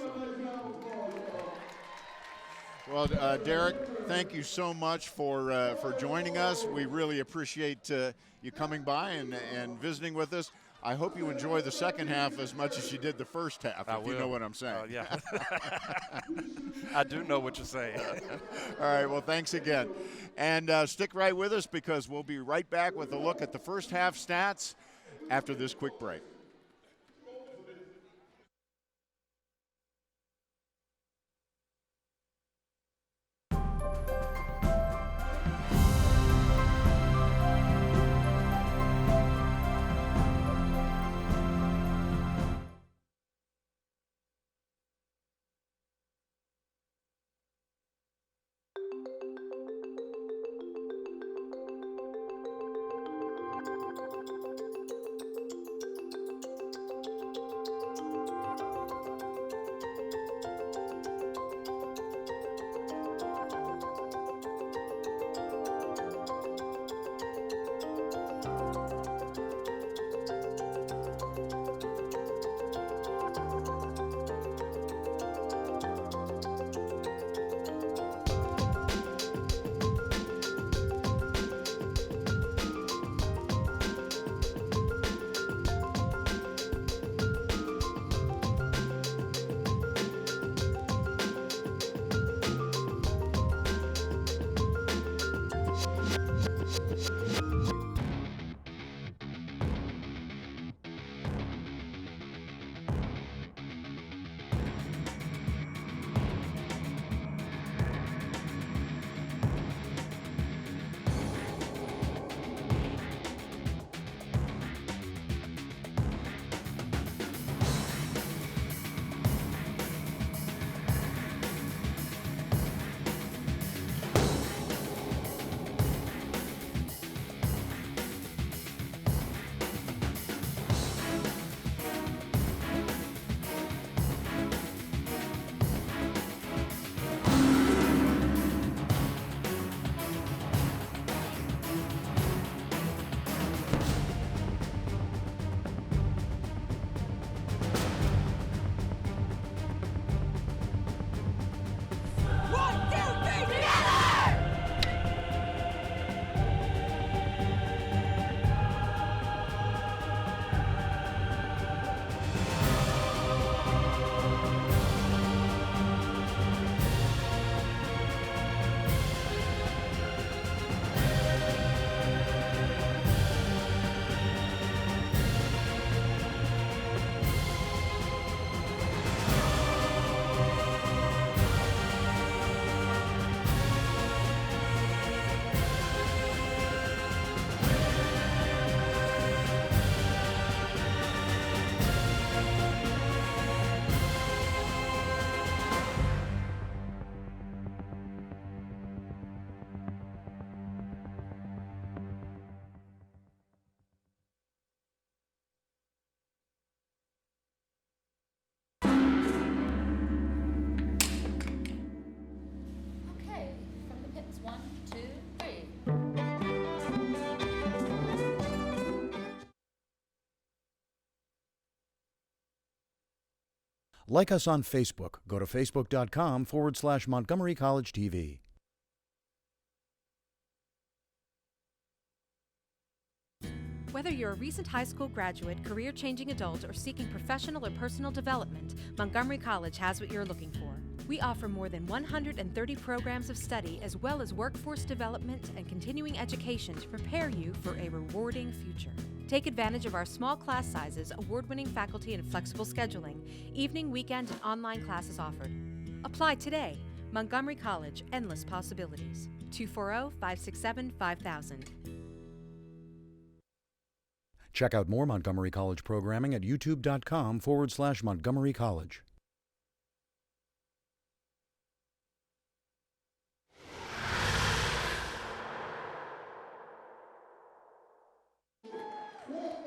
Well, Derek, thank you so much for joining us. We really appreciate you coming by and visiting with us. I hope you enjoy the second half as much as you did the first half, if you know what I'm saying. Yeah. I do know what you're saying. All right, well, thanks again. And stick right with us, because we'll be right back with a look at the first half stats after this quick break. Like us on Facebook. Go to facebook.com/Montgomery College TV. Whether you're a recent high school graduate, career-changing adult, or seeking professional or personal development, Montgomery College has what you're looking for. We offer more than 130 programs of study as well as workforce development and continuing education to prepare you for a rewarding future. Take advantage of our small class sizes, award-winning faculty, and flexible scheduling. Evening, weekend, and online classes offered. Apply today. Montgomery College, endless possibilities. 240-567-5000. Check out more Montgomery College programming at youtube.com/Montgomery College.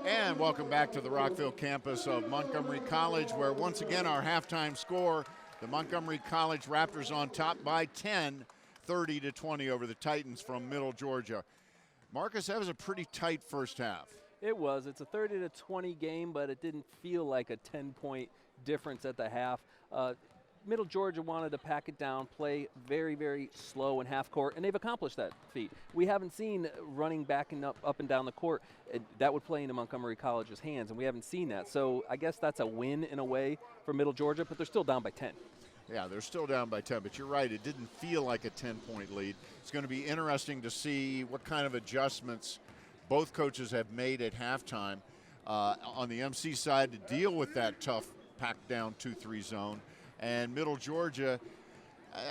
And welcome back to the Rockville campus of Montgomery College, where once again our halftime score, the Montgomery College Raptors on top by 10, 30-20 over the Titans from Middle Georgia. Marcus, that was a pretty tight first half. It was. It's a 30-20 game, but it didn't feel like a 10-point difference at the half. Middle Georgia wanted to pack it down, play very, very slow in half court, and they've accomplished that feat. We haven't seen running back and up and down the court. That would play into Montgomery College's hands, and we haven't seen that. So I guess that's a win in a way for Middle Georgia, but they're still down by 10. Yeah, they're still down by 10, but you're right. It didn't feel like a 10-point lead. It's going to be interesting to see what kind of adjustments both coaches have made at halftime on the MC side to deal with that tough packed down 2-3 zone. And Middle Georgia,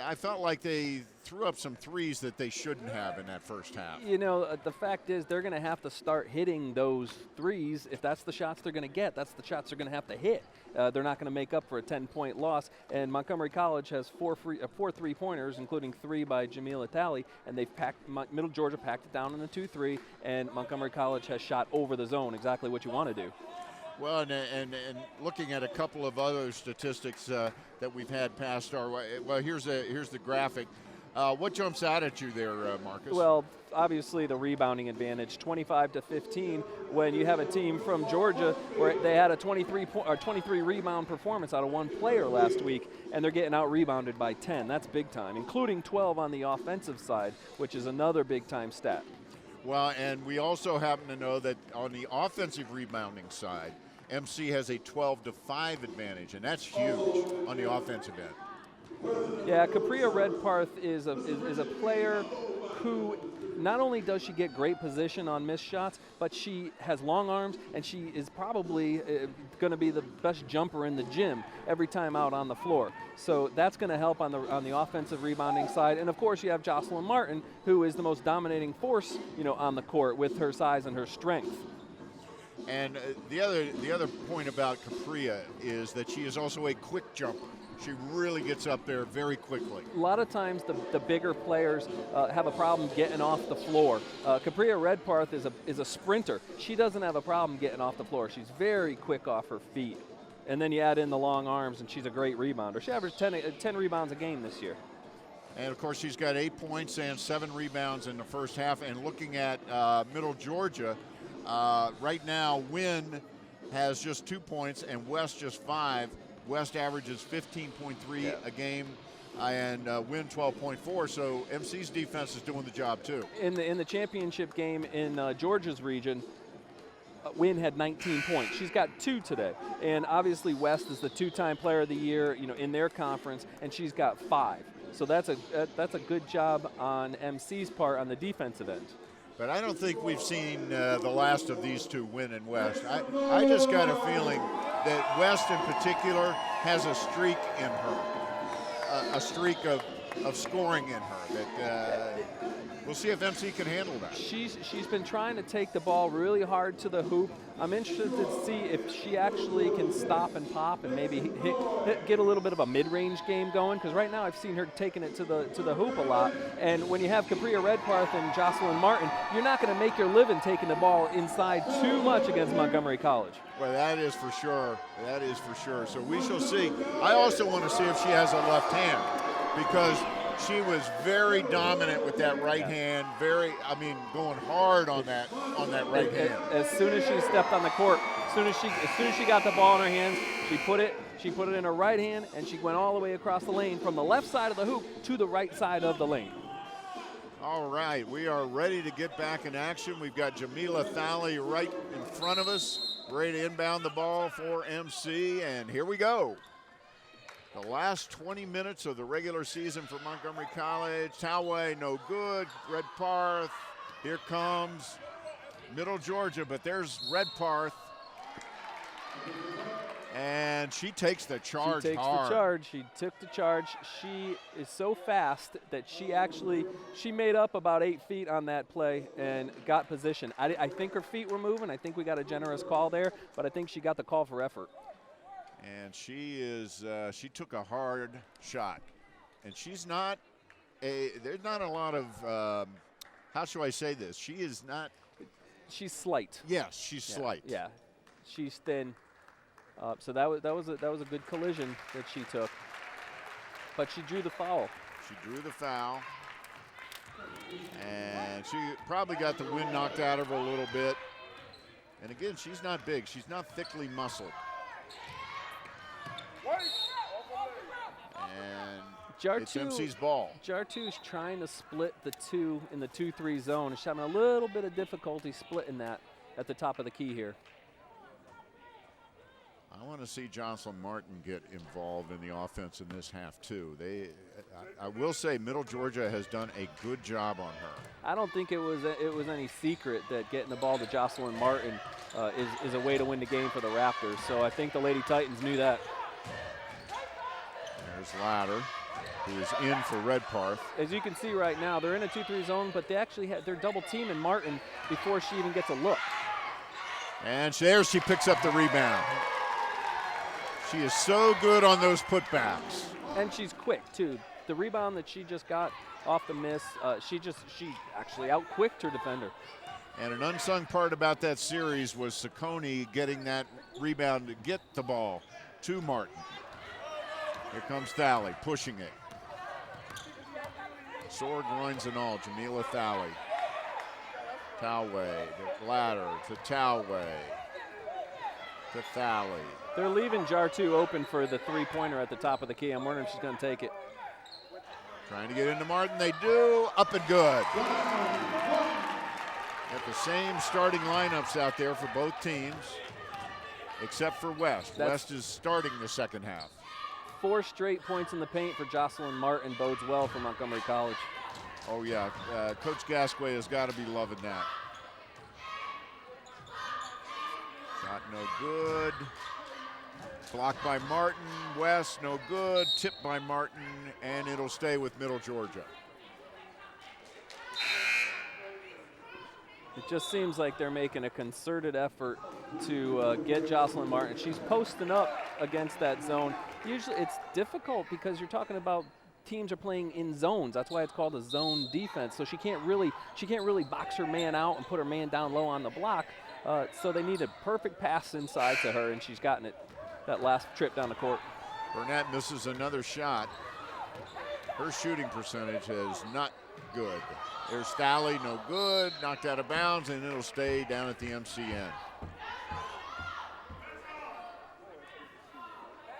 I felt like they threw up some threes that they shouldn't have in that first half. You know, the fact is they're going to have to start hitting those threes. If that's the shots they're going to get, that's the shots they're going to have to hit. They're not going to make up for a 10-point loss. And Montgomery College has four three-pointers, including 3 by Jamil Atali, and they've Middle Georgia packed it down in the 2-3, and Montgomery College has shot over the zone, exactly what you want to do. Well, and looking at a couple of other statistics that we've had passed our way. Well, here's the graphic. What jumps out at you there, Marcus? Well, obviously the rebounding advantage, 25-15, when you have a team from Georgia where they had a 23 rebound performance out of one player last week, and they're getting out-rebounded by 10. That's big time, including 12 on the offensive side, which is another big-time stat. Well, and we also happen to know that on the offensive rebounding side, MC has a 12-5 advantage, and that's huge on the offensive end. Yeah, Capria Redparth is a player who not only does she get great position on missed shots, but she has long arms, and she is probably going to be the best jumper in the gym every time out on the floor. So that's going to help on the offensive rebounding side. And of course, you have Jocelyn Martin, who is the most dominating force, on the court with her size and her strength. And the other point about Capria is that she is also a quick jumper. She really gets up there very quickly. A lot of times the bigger players have a problem getting off the floor. Capria Redparth is a sprinter. She doesn't have a problem getting off the floor. She's very quick off her feet. And then you add in the long arms, and she's a great rebounder. She averaged 10 rebounds a game this year. And, of course, she's got 8 points and 7 rebounds in the first half. And looking at Middle Georgia, right now, Wynn has just 2 points and West just 5. West averages 15.3 a game, and Wynn 12.4. So MC's defense is doing the job too. In the championship game in Georgia's region, Wynn had 19 points. She's got 2 today, and obviously West is the 2-time Player of the Year, in their conference, and she's got 5. So that's a good job on MC's part on the defensive end. But I don't think we've seen the last of these two, Wynn and West. I just got a feeling that West in particular has a streak in her, a streak of scoring in her. That we'll see if MC can handle that. She's been trying to take the ball really hard to the hoop. I'm interested to see if she actually can stop and pop and maybe get a little bit of a mid-range game going, because right now I've seen her taking it to the hoop a lot. And when you have Capria Redparth and Jocelyn Martin, you're not going to make your living taking the ball inside too much against Montgomery College. Well, that is for sure. That is for sure. So we shall see. I also want to see if she has a left hand, because she was very dominant with that right hand, going hard on that right hand. As soon as she stepped on the court, soon as she got the ball in her hands, she put it in her right hand, and she went all the way across the lane from the left side of the hoop to the right side of the lane. All right, we are ready to get back in action. We've got Jamila Thalley right in front of us, ready to inbound the ball for MC, and here we go. The last 20 minutes of the regular season for Montgomery College. Talway, no good. Redpath, here comes Middle Georgia, but there's Redpath. And she takes the charge She takes hard. the charge. She took the charge. She is so fast that she made up about 8 feet on that play and got position. I think her feet were moving. I think we got a generous call there, but I think she got the call for effort. And she took a hard shot. And there's not a lot of, how shall I say this? She's slight. Yes, she's slight. Yeah, she's thin. So that was a good collision that she took. But she drew the foul. She drew the foul. And she probably got the wind knocked out of her a little bit. And again, she's not big. She's not thickly muscled. And it's MC's ball. Jartu's trying to split the 2 in the 2-3 zone. She's having a little bit of difficulty splitting that at the top of the key here. I want to see Jocelyn Martin get involved in the offense in this half too. I will say Middle Georgia has done a good job on her. I don't think it was any secret that getting the ball to Jocelyn Martin is a way to win the game for the Raptors. So I think the Lady Titans knew that. There's Ladder, who is in for Redpath. As you can see right now, they're in a 2-3 zone, but they're double teaming Martin before she even gets a look. And there she picks up the rebound. She is so good on those putbacks. And she's quick too. The rebound that she just got off the miss, she actually outquicked her defender. And an unsung part about that series was Saccone getting that rebound to get the ball to Martin. Here comes Thalley pushing it. Sore groins and all, Jamila Thalley. Talway, the ladder to Talway, to Thalley. They're leaving Jartu open for the 3-pointer at the top of the key. I'm wondering if she's going to take it. Trying to get into Martin, they do, up and good. Got the same starting lineups out there for both teams, except for West. West is starting the second half. 4 straight points in the paint for Jocelyn Martin bodes well for Montgomery College. Oh yeah, Coach Gasquet has got to be loving that. Shot no good. Blocked by Martin. West no good. Tipped by Martin, and it'll stay with Middle Georgia. It just seems like they're making a concerted effort to get Jocelyn Martin. She's posting up against that zone. Usually it's difficult because you're talking about teams are playing in zones. That's why it's called a zone defense. So she can't really box her man out and put her man down low on the block. So they need a perfect pass inside to her, and she's gotten it that last trip down the court. Burnett misses another shot. Her shooting percentage is not good. There's Thalley, no good, knocked out of bounds, and it'll stay down at the MCN.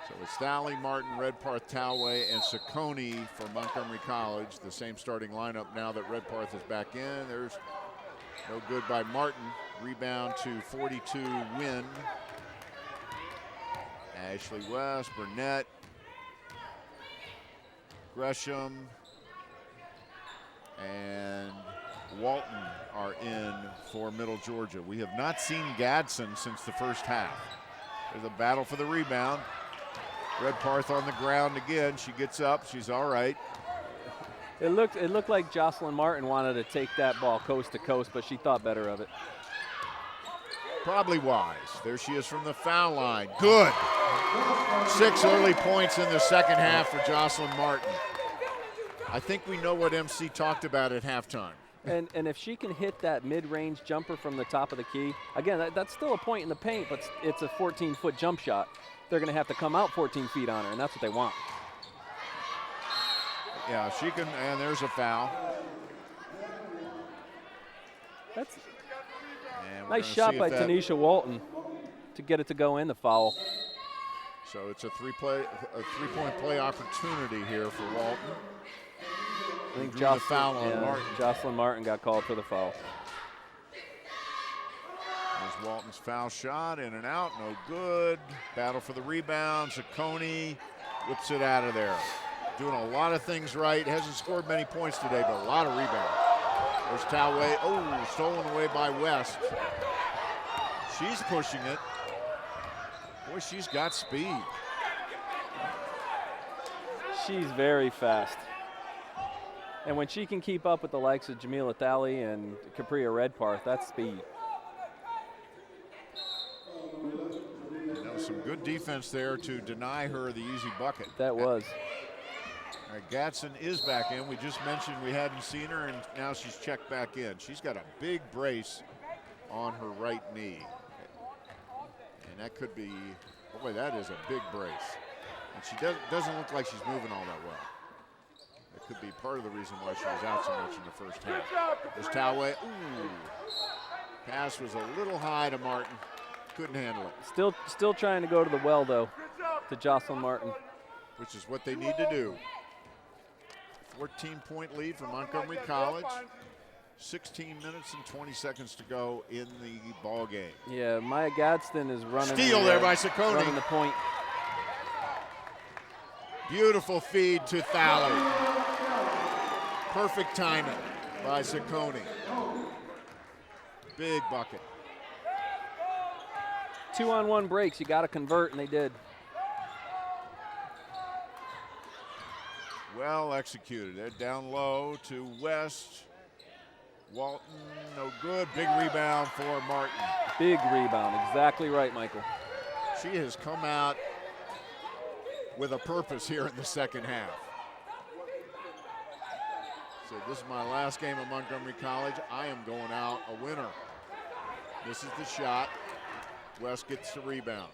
So it's Thalley, Martin, Redpath, Talway, and Saccone for Montgomery College. The same starting lineup now that Redpath is back in. There's no good by Martin. Rebound to 42 Wynn. Ashley West, Burnett, Gresham, and Walton are in for Middle Georgia. We have not seen Gadsden since the first half. There's a battle for the rebound. Redpath on the ground again. She gets up. She's all right. It looked like Jocelyn Martin wanted to take that ball coast to coast, but she thought better of it. Probably wise. There she is from the foul line. Good. 6 early points in the second half for Jocelyn Martin. I think we know what MC talked about at halftime. And if she can hit that mid-range jumper from the top of the key, again, that's still a point in the paint, but it's a 14-foot jump shot. They're going to have to come out 14 feet on her, and that's what they want. Yeah, she can, and there's a foul. Nice shot by Tanisha Walton. to get it to go in, the foul. So it's a three-point play opportunity here for Walton. I think the foul on Martin. Jocelyn Martin got called for the foul. There's Walton's foul shot, in and out, no good. Battle for the rebound. Ciccone whips it out of there. Doing a lot of things right. Hasn't scored many points today, but a lot of rebounds. There's Talway. Oh, stolen away by West. She's pushing it. Boy, she's got speed. She's very fast. And when she can keep up with the likes of Jamila Thali and Capria Redparth, that's speed. You know, some good defense there to deny her the easy bucket. That was. All right, Gatson is back in. We just mentioned we hadn't seen her, and now she's checked back in. She's got a big brace on her right knee. And that could be, boy, that is a big brace. And she doesn't look like she's moving all that well. That could be part of the reason why she was out so much in the first half. There's Talway. Ooh. Pass was a little high to Martin. Couldn't handle it. Still trying to go to the well, though, to Jocelyn Martin. Which is what they need to do. 14-point lead for Montgomery College. 16 minutes and 20 seconds to go in the ball game. Yeah, Maya Gadsden is running. Steal there by Ciccone. Running the point. Beautiful feed to Thali. Perfect timing by Ciccone. Big bucket. 2-on-1 breaks, you got to convert, and they did. Well executed. They're down low to West. Walton, no good. Big rebound for Martin. Big rebound, exactly right, Michael. She has come out with a purpose here in the second half. So this is my last game at Montgomery College. I am going out a winner. This is the shot. West gets the rebound.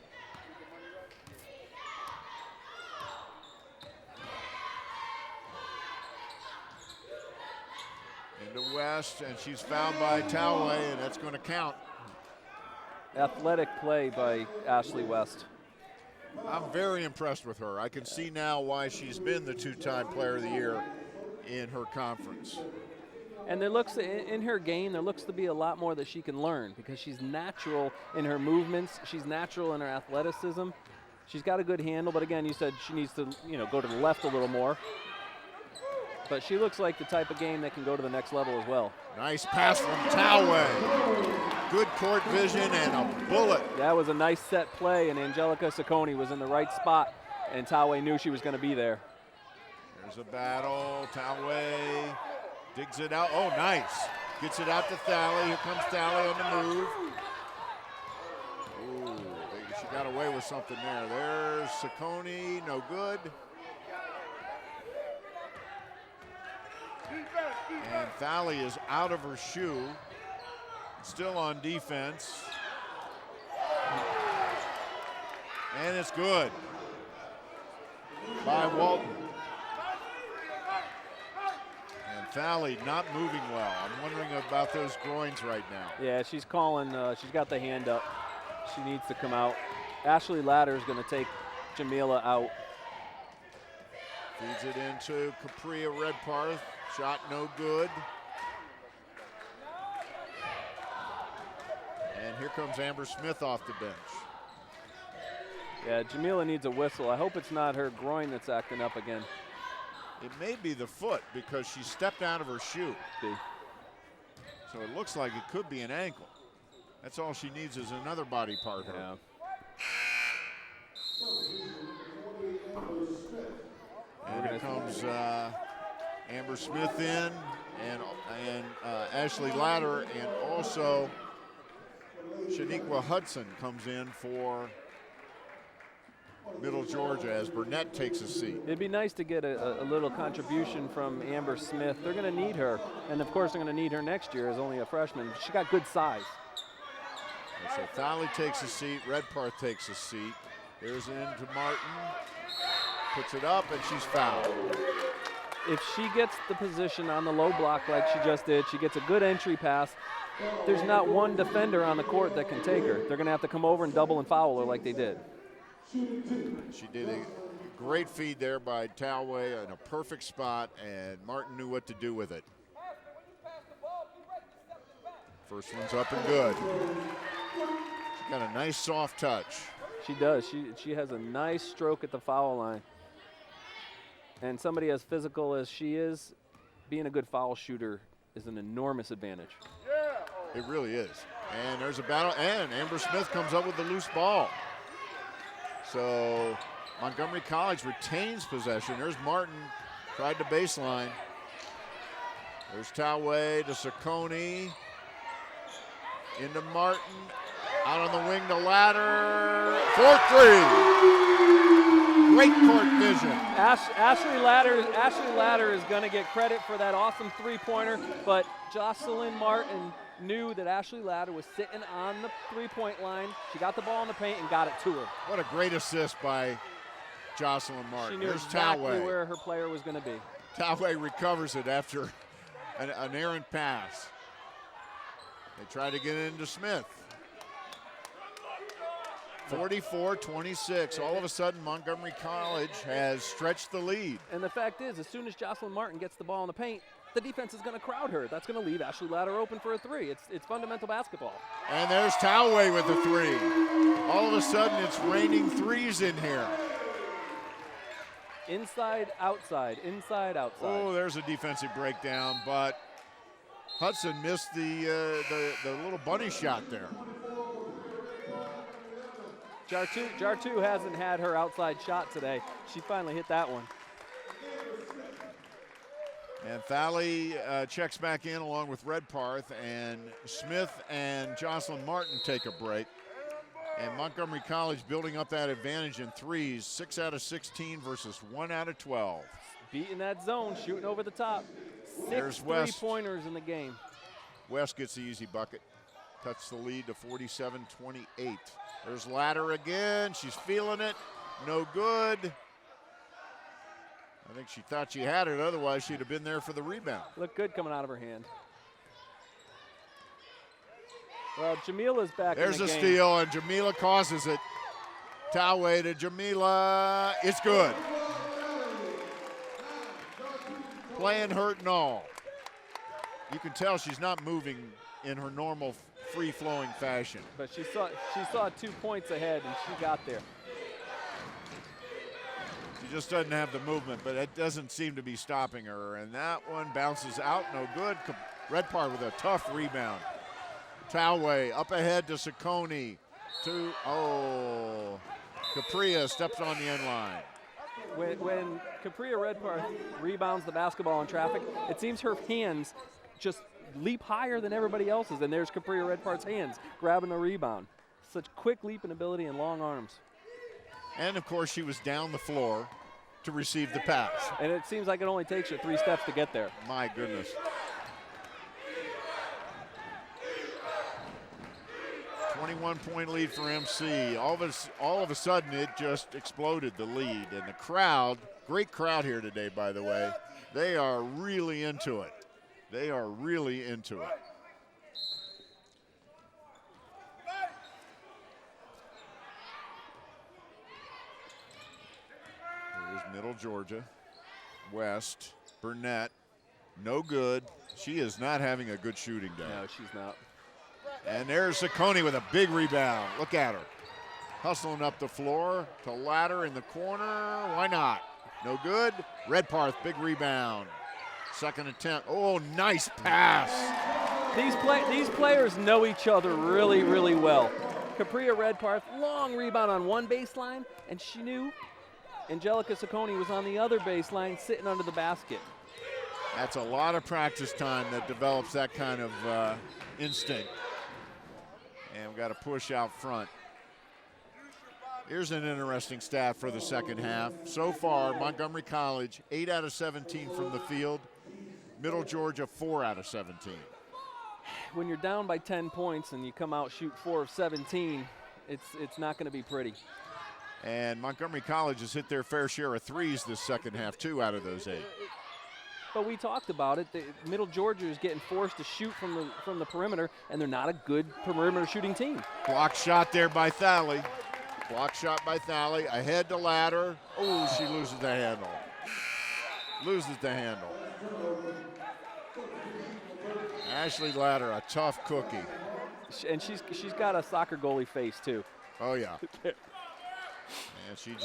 Into West, and she's fouled by Talway, and that's going to count. Athletic play by Ashley West. I'm very impressed with her. I can see now why she's been the two-time player of the year in her conference. And there looks, in her game, there looks to be a lot more that she can learn because she's natural in her movements. She's natural in her athleticism. She's got a good handle, but again, you said she needs to, go to the left a little more. But she looks like the type of game that can go to the next level as well. Nice pass from Talway. Good court vision and a bullet. That was a nice set play, and Angelica Ciccone was in the right spot, and Talway knew she was going to be there. There's a battle. Talway digs it out. Oh, nice. Gets it out to Thali. Here comes Thali on the move. Ooh, she got away with something there. There's Ciccone, no good. And Thali is out of her shoe. Still on defense. And it's good by Walton. And Thali not moving well. I'm wondering about those groins right now. Yeah, she's calling. She's got the hand up. She needs to come out. Ashley Latter is going to take Jamila out. Feeds it into Capria Redparth. Shot no good. And here comes Amber Smith off the bench. Yeah, Jamila needs a whistle. I hope it's not her groin that's acting up again. It may be the foot because she stepped out of her shoe. So it looks like it could be an ankle. That's all she needs is another body part. Yeah. And here comes Amber Smith in, and Ashley Latter, and also Shaniqua Hudson comes in for Middle Georgia as Burnett takes a seat. It'd be nice to get a little contribution from Amber Smith. They're going to need her, and of course they're going to need her next year as only a freshman. She got good size. And so Thali takes a seat, Redparth takes a seat. There's into Martin, puts it up, and she's fouled. If she gets the position on the low block like she just did, she gets a good entry pass, there's not one defender on the court that can take her. They're going to have to come over and double and foul her like they did. She did a great feed there by Talway in a perfect spot, and Martin knew what to do with it. First one's up and good. She's got a nice soft touch. She does. She has a nice stroke at the foul line. And somebody as physical as she is, being a good foul shooter is an enormous advantage. It really is. And there's a battle, and Amber Smith comes up with the loose ball. So Montgomery College retains possession. There's Martin, tried to baseline. There's Talway to Saccone. Into Martin, out on the wing to Ladder. 4-3. Great court vision. Ashley Ladder is going to get credit for that awesome three-pointer, but Jocelyn Martin knew that Ashley Ladder was sitting on the three-point line. She got the ball in the paint and got it to her. What a great assist by Jocelyn Martin. She knew There's exactly Talway. where her player was going to be. Talway recovers it after an errant pass. They try to get it into Smith. 44-26. All of a sudden, Montgomery College has stretched the lead. And the fact is, as soon as Jocelyn Martin gets the ball in the paint, the defense is going to crowd her. That's going to leave Ashley Ladder open for a three. It's fundamental basketball. And there's Talway with the three. All of a sudden, it's raining threes in here. Inside, outside, inside, outside. Oh, there's a defensive breakdown, but Hudson missed the little bunny shot there. Jartu hasn't had her outside shot today. She finally hit that one. And Thalley checks back in along with Redparth, and Smith and Jocelyn Martin take a break. And Montgomery College building up that advantage in threes, 6 out of 16 versus 1 out of 12. Beating that zone, shooting over the top. There's Six West. three-pointers in the game. West gets the easy bucket. Cuts the lead to 47-28. There's Ladder again. She's feeling it. No good. I think she thought she had it. Otherwise, she'd have been there for the rebound. Looked good coming out of her hand. Well, Jamila's back in the game. There's a steal, and Jamila causes it. Talway to Jamila. It's good. Playing hurt and all. You can tell she's not moving in her normal free-flowing fashion. But she saw 2 points ahead, and she got there. She just doesn't have the movement, but it doesn't seem to be stopping her. And that one bounces out, no good. Redparth with a tough rebound. Talway up ahead to Saccone. Capria steps on the end line. When Capria Redparth rebounds the basketball in traffic, it seems her hands just leap higher than everybody else's, and there's Capria Redparth's hands grabbing the rebound. Such quick leaping ability and long arms. And, of course, she was down the floor to receive the pass. And it seems like it only takes her 3 steps to get there. My goodness. .1 lead for MC. All of a sudden, it just exploded, the lead. And the crowd, great crowd here today, by the way, they are really into it. They are really into it. Here's Middle Georgia. West. Burnett. No good. She is not having a good shooting day. No, she's not. And there's Saccone with a big rebound. Look at her. Hustling up the floor to Ladder in the corner. Why not? No good. Redparth, big rebound. Second attempt. Oh, nice pass. These players know each other really, really well. Capria Redparth, long rebound on one baseline, and she knew Angelica Saccone was on the other baseline sitting under the basket. That's a lot of practice time that develops that kind of instinct. And we've got a push out front. Here's an interesting stat for the second half. So far, Montgomery College, 8 out of 17 from the field. Middle Georgia, 4 out of 17. When you're down by 10 points and you come out shoot 4 of 17, it's not going to be pretty. And Montgomery College has hit their fair share of threes this second half, 2 out of those 8. But we talked about it. Middle Georgia is getting forced to shoot from the perimeter, and they're not a good perimeter shooting team. Block shot there by Thalley. Block shot by Thalley. Ahead to Ladder. Oh, she loses the handle. Loses the handle. Ashley Ladder, a tough cookie. And she's got a soccer goalie face too. Oh yeah. And she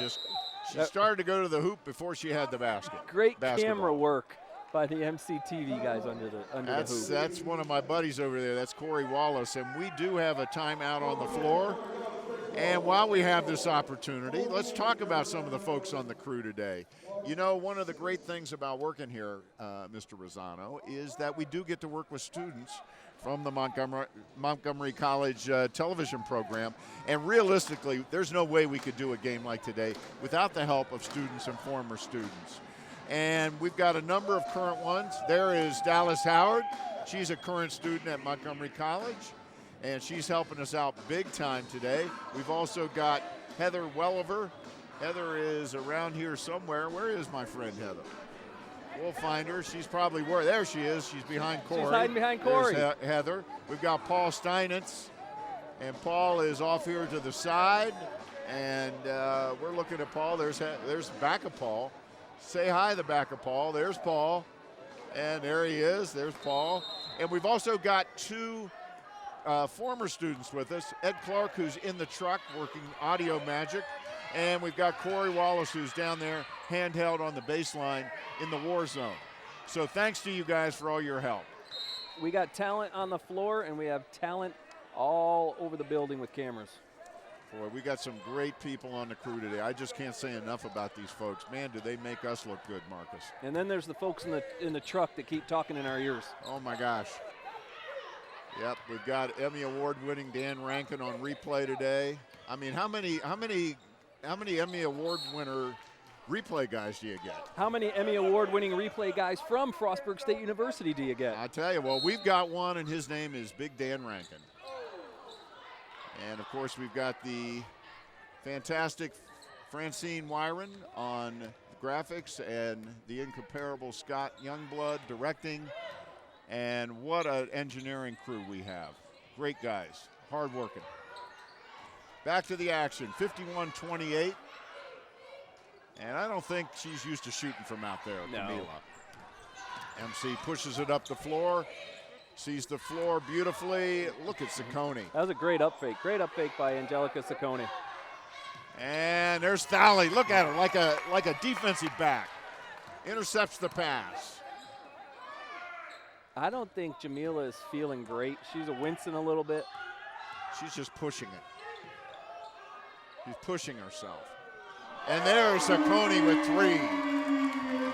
started to go to the hoop before she had the basket. Great Basketball. camera work by the MCTV guys under the hoop. That's one of my buddies over there. That's Corey Wallace, and we do have a timeout on the floor. And while we have this opportunity, let's talk about some of the folks on the crew today. You know, one of the great things about working here, Mr. Rosano, is that we do get to work with students from the Montgomery College television program. And realistically, there's no way we could do a game like today without the help of students and former students. And we've got a number of current ones. There is Dallas Howard. She's a current student at Montgomery College, and she's helping us out big time today. We've also got Heather Welliver. Heather is around here somewhere. Where is my friend Heather? We'll find her. She's probably where. There she is. She's behind Corey. She's hiding behind Corey. There's Heather. We've got Paul Steinitz, and Paul is off here to the side. And we're looking at Paul. There's the back of Paul. Say hi, the back of Paul. There's Paul. And there he is. There's Paul. And we've also got two former students with us. Ed Clark, who's in the truck working audio magic. And we've got Corey Wallace, who's down there handheld on the baseline in the war zone. So thanks to you guys for all your help. We got talent on the floor, and we have talent all over the building with cameras. Boy, we got some great people on the crew today. I just can't say enough about these folks. Man, do they make us look good, Marcus. And then there's the folks in the truck that keep talking in our ears. Oh, my gosh. Yep, we've got Emmy Award-winning Dan Rankin on replay today. I mean, how many Emmy Award winner replay guys do you get? How many Emmy Award-winning replay guys from Frostburg State University do you get? I tell you, well, we've got one, and his name is Big Dan Rankin. And, of course, we've got the fantastic Francine Wyron on graphics and the incomparable Scott Youngblood directing. And what an engineering crew we have. Great guys, hard-working. Back to the action, 51-28. And I don't think she's used to shooting from out there, no. Camila. MC pushes it up the floor. Sees the floor beautifully. Look at Ciccone. That was a great up fake. Great up fake by Angelica Ciccone. And there's Thalley. Look at her, like a defensive back. Intercepts the pass. I don't think Jamila is feeling great. She's wincing a little bit. She's just pushing it. She's pushing herself. And there's Ciccone with three.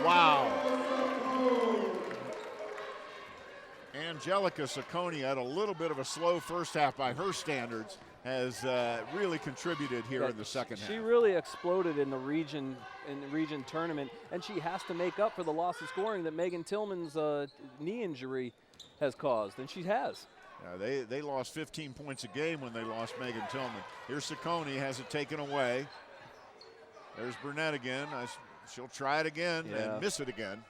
Wow. Angelica Ciccone had a little bit of a slow first half by her standards, has really contributed here in the second half. She really exploded in the region tournament, and she has to make up for the loss of scoring that Megan Tillman's knee injury has caused, and she has. They lost 15 points a game when they lost Megan Tillman. Here's Ciccone, has it taken away. There's Burnett again. She'll try it again and miss it again.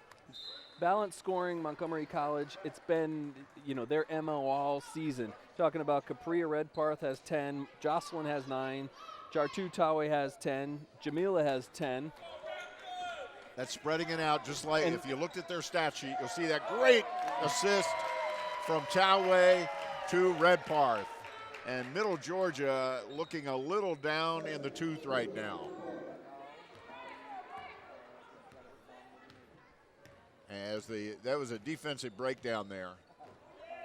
Balanced scoring, Montgomery College, it's been, their MO all season. Talking about Capria Redparth has 10, Jocelyn has 9, Jartu Tawe has 10, Jamila has 10. That's spreading it out, just like if you looked at their stat sheet, you'll see that great assist from Tawe to Redparth. And Middle Georgia looking a little down in the tooth right now. That was a defensive breakdown there.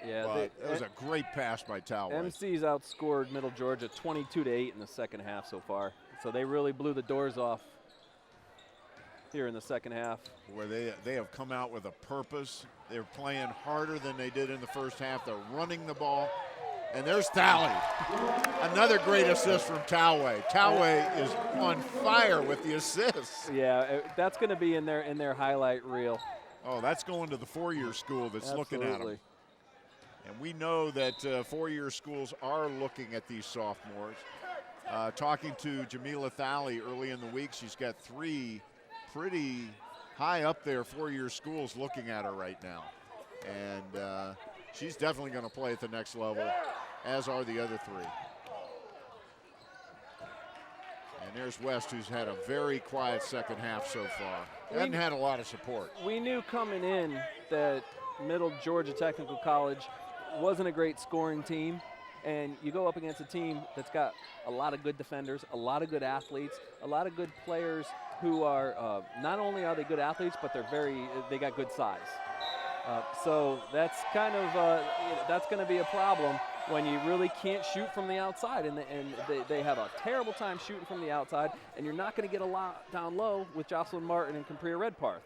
Yeah, that was a great pass by Tawe. MC's outscored Middle Georgia 22-8 in the second half so far. So they really blew the doors off here in the second half. Where they have come out with a purpose. They're playing harder than they did in the first half. They're running the ball. And there's Thalley. Another great assist from Tawe. Tawe is on fire with the assists. Yeah, that's going to be in their highlight reel. Oh, that's going to the four-year school that's looking at them. And we know that four-year schools are looking at these sophomores. Talking to Jamila Thalley early in the week, she's got 3 pretty high up there, four-year schools looking at her right now. And she's definitely going to play at the next level, as are the other three. And there's West, who's had a very quiet second half so far. Hasn't had a lot of support. We knew coming in that Middle Georgia Technical College wasn't a great scoring team, and you go up against a team that's got a lot of good defenders, a lot of good athletes, a lot of good players who are not only are they good athletes, but they got good size. So that's kind of that's going to be a problem when you really can't shoot from the outside, and they have a terrible time shooting from the outside, and you're not going to get a lot down low with Jocelyn Martin and Capria Redparth.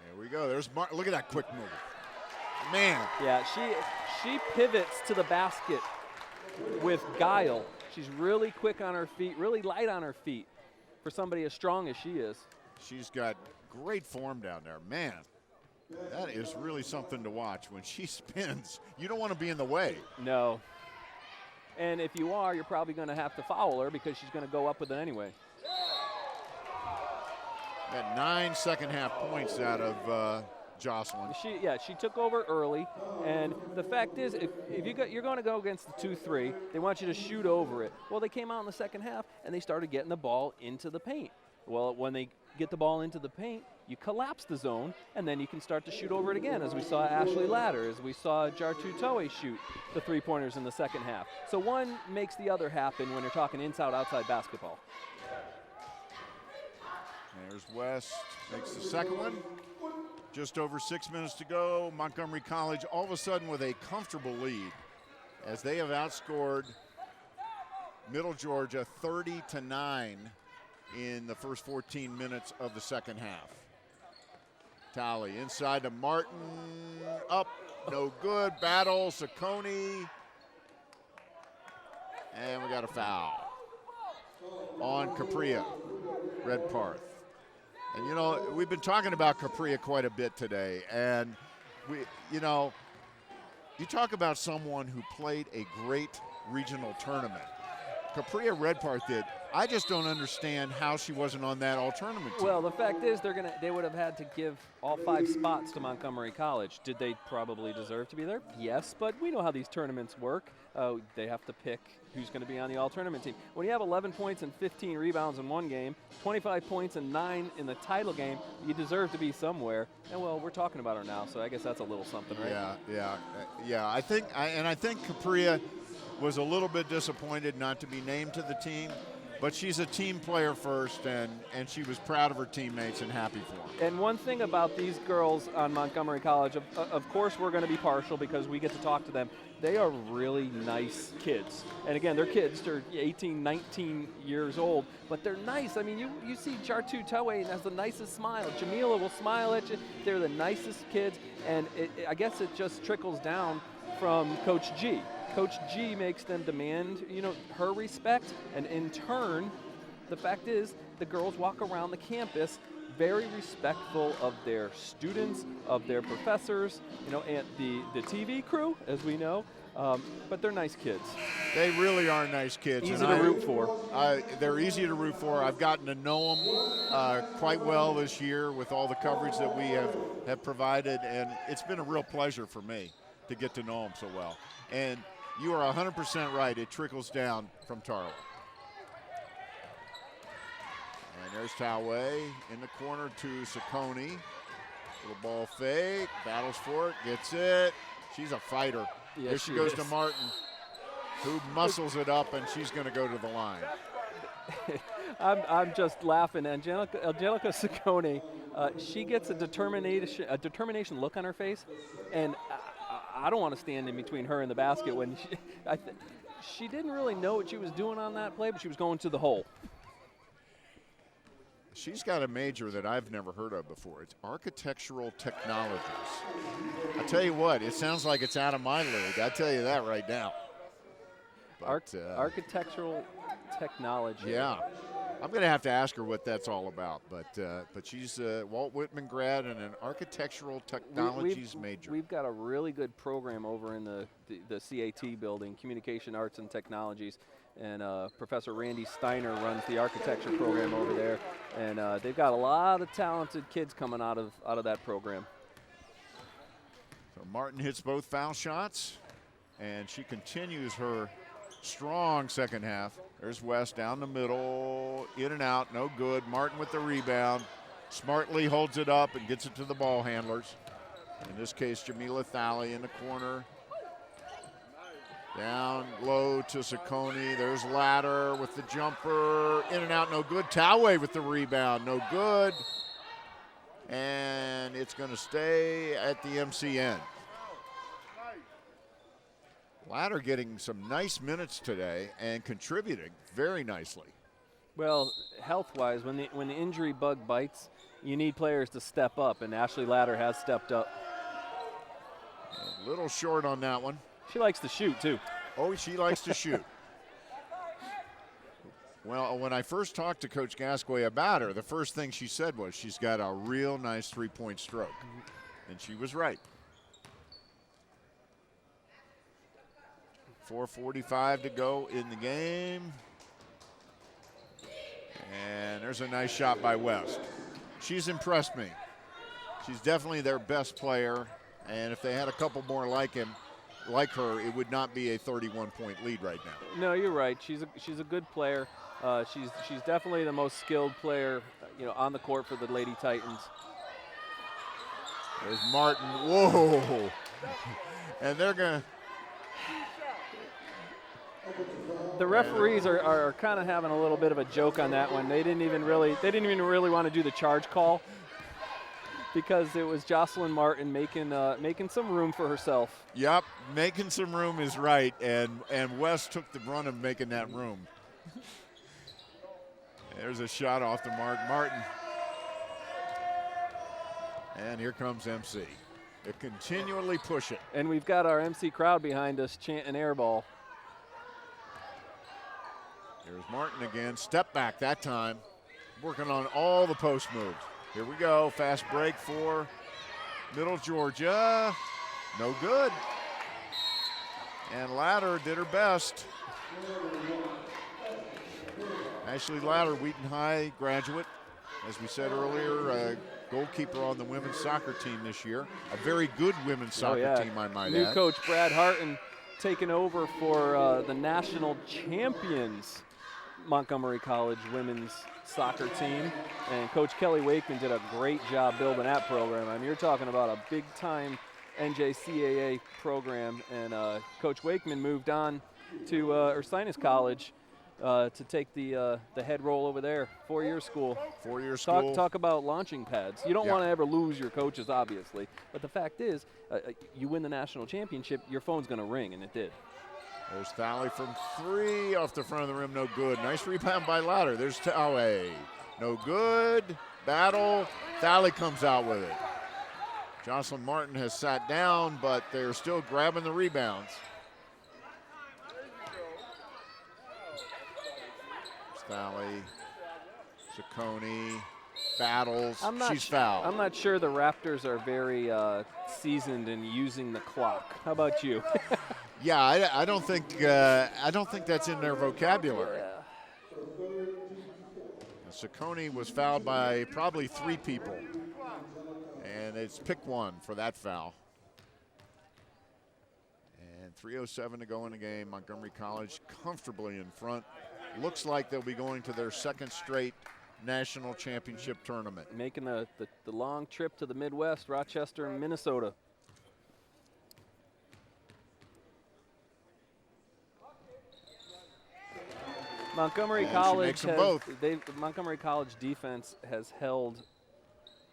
There we go. There's Martin. Look at that quick move. Man. Yeah, she pivots to the basket with guile. She's really quick on her feet, really light on her feet for somebody as strong as she is. She's got great form down there. Man, that is really something to watch. When she spins, you don't want to be in the way. No. And if you are, you're probably going to have to foul her because she's going to go up with it anyway. Got 9 second-half points out of Jocelyn. She took over early, and the fact is, if you're going to go against the 2-3, they want you to shoot over it. Well, they came out in the second half, and they started getting the ball into the paint. Well, when they get the ball into the paint, you collapse the zone, and then you can start to shoot over it again, as we saw Ashley Ladder, as we saw Jartu Toe shoot the three-pointers in the second half. So one makes the other happen when you're talking inside-outside basketball. There's West, makes the second one. Just over 6 minutes to go. Montgomery College all of a sudden with a comfortable lead as they have outscored Middle Georgia 30-9 in the first 14 minutes of the second half. Talley inside to Martin, up, no good, battle, Saccone, and we got a foul on Capria Redparth. And you know, we've been talking about Capria quite a bit today, and you talk about someone who played a great regional tournament. Capria Redparth did. I just don't understand how she wasn't on that all-tournament team. Well, the fact is they would have had to give all 5 spots to Montgomery College. Did they probably deserve to be there? Yes, but we know how these tournaments work. They have to pick who's going to be on the all-tournament team. When you have 11 points and 15 rebounds in one game, 25 points and 9 in the title game, you deserve to be somewhere. And, well, we're talking about her now, so I guess that's a little something, right? Yeah. I think Capria was a little bit disappointed not to be named to the team, but she's a team player first, and she was proud of her teammates and happy for them. And one thing about these girls on Montgomery College, of course we're going to be partial because we get to talk to them. They are really nice kids. And again, they're kids. They're 18, 19 years old, but they're nice. I mean, you see Jartu Toe has the nicest smile. Jamila will smile at you. They're the nicest kids, and I guess it just trickles down from Coach G. Coach G makes them demand, her respect, and in turn, the fact is, the girls walk around the campus very respectful of their students, of their professors, and the TV crew, as we know, but they're nice kids. They really are nice kids. Easy to root for. They're easy to root for. I've gotten to know them quite well this year with all the coverage that we have provided, and it's been a real pleasure for me to get to know them so well. And you are 100% right. It trickles down from Tarla. And there's Toway in the corner to Saccone. Little ball fake, battles for it, gets it. She's a fighter. Yeah, Here she goes to Martin, who muscles it up, and she's going to go to the line. I'm just laughing. Angelica Saccone, she gets a determination look on her face, and I don't want to stand in between her and the basket when she didn't really know what she was doing on that play, but she was going to the hole. She's got a major that I've never heard of before. It's architectural technologies. I tell you what, it sounds like it's out of my league. I tell you that right now. But, architectural technology. Yeah. I'm going to have to ask her what that's all about, but she's a Walt Whitman grad and an architectural technologies major. We've got a really good program over in the CAT building, Communication Arts and Technologies, and Professor Randy Steiner runs the architecture program over there, and they've got a lot of talented kids coming out of that program. So Martin hits both foul shots, and she continues her strong second half. There's West down the middle, in and out, no good. Martin with the rebound, smartly holds it up and gets it to the ball handlers. In this case, Jamila Thalley in the corner. Down low to Saccone. There's Ladder with the jumper. In and out, no good. Toway with the rebound, no good. And it's going to stay at the MCN. Ladder getting some nice minutes today and contributing very nicely. Well, health-wise, when the injury bug bites, you need players to step up, and Ashley Ladder has stepped up. A little short on that one. She likes to shoot, too. Oh, she likes to shoot. Well, when I first talked to Coach Gascoigne about her, the first thing she said was she's got a real nice three-point stroke. And she was right. 4:45 to go in the game. And there's a nice shot by West. She's impressed me. She's definitely their best player. And if they had a couple more like her, it would not be a 31-point lead right now. No, you're right. She's a good player. She's definitely the most skilled player, on the court for the Lady Titans. There's Martin. Whoa! And they're gonna. The referees are kind of having a little bit of a joke on that one. They didn't even really want to do the charge call because it was Jocelyn Martin making some room for herself. Yep, making some room is right, and West took the brunt of making that room. There's a shot off to Martin. And here comes MC. They continually push it. And we've got our MC crowd behind us chanting air ball. Here's Martin again, step back that time, working on all the post moves. Here we go, fast break for Middle Georgia, no good. And Ladder did her best. Ashley Ladder, Wheaton High graduate, as we said earlier, goalkeeper on the women's soccer team this year. A very good women's soccer team, I might add. New coach Brad Harton taking over for the national champions Montgomery College women's soccer team, and Coach Kelly Wakeman did a great job building that program. I mean, you're talking about a big-time NJCAA program, and Coach Wakeman moved on to Ursinus College to take the head role over there. Four-year school. Four-year school. Talk about launching pads. You don't want to ever lose your coaches, obviously, but the fact is, you win the national championship, your phone's going to ring, and it did. There's Thalley from three off the front of the rim, no good. Nice rebound by Ladder. There's Toway, no good. Battle, Thalley comes out with it. Jocelyn Martin has sat down, but they're still grabbing the rebounds. There's Thalley, Saccone, battles, she's fouled. I'm not sure the Raptors are very seasoned in using the clock. How about you? Yeah, I don't think that's in their vocabulary. Saccone was fouled by probably three people, and it's pick one for that foul. And 3:07 to go in the game. Montgomery College comfortably in front. Looks like they'll be going to their second straight national championship tournament. Making the long trip to the Midwest, Rochester and Minnesota. Montgomery College Montgomery College defense has held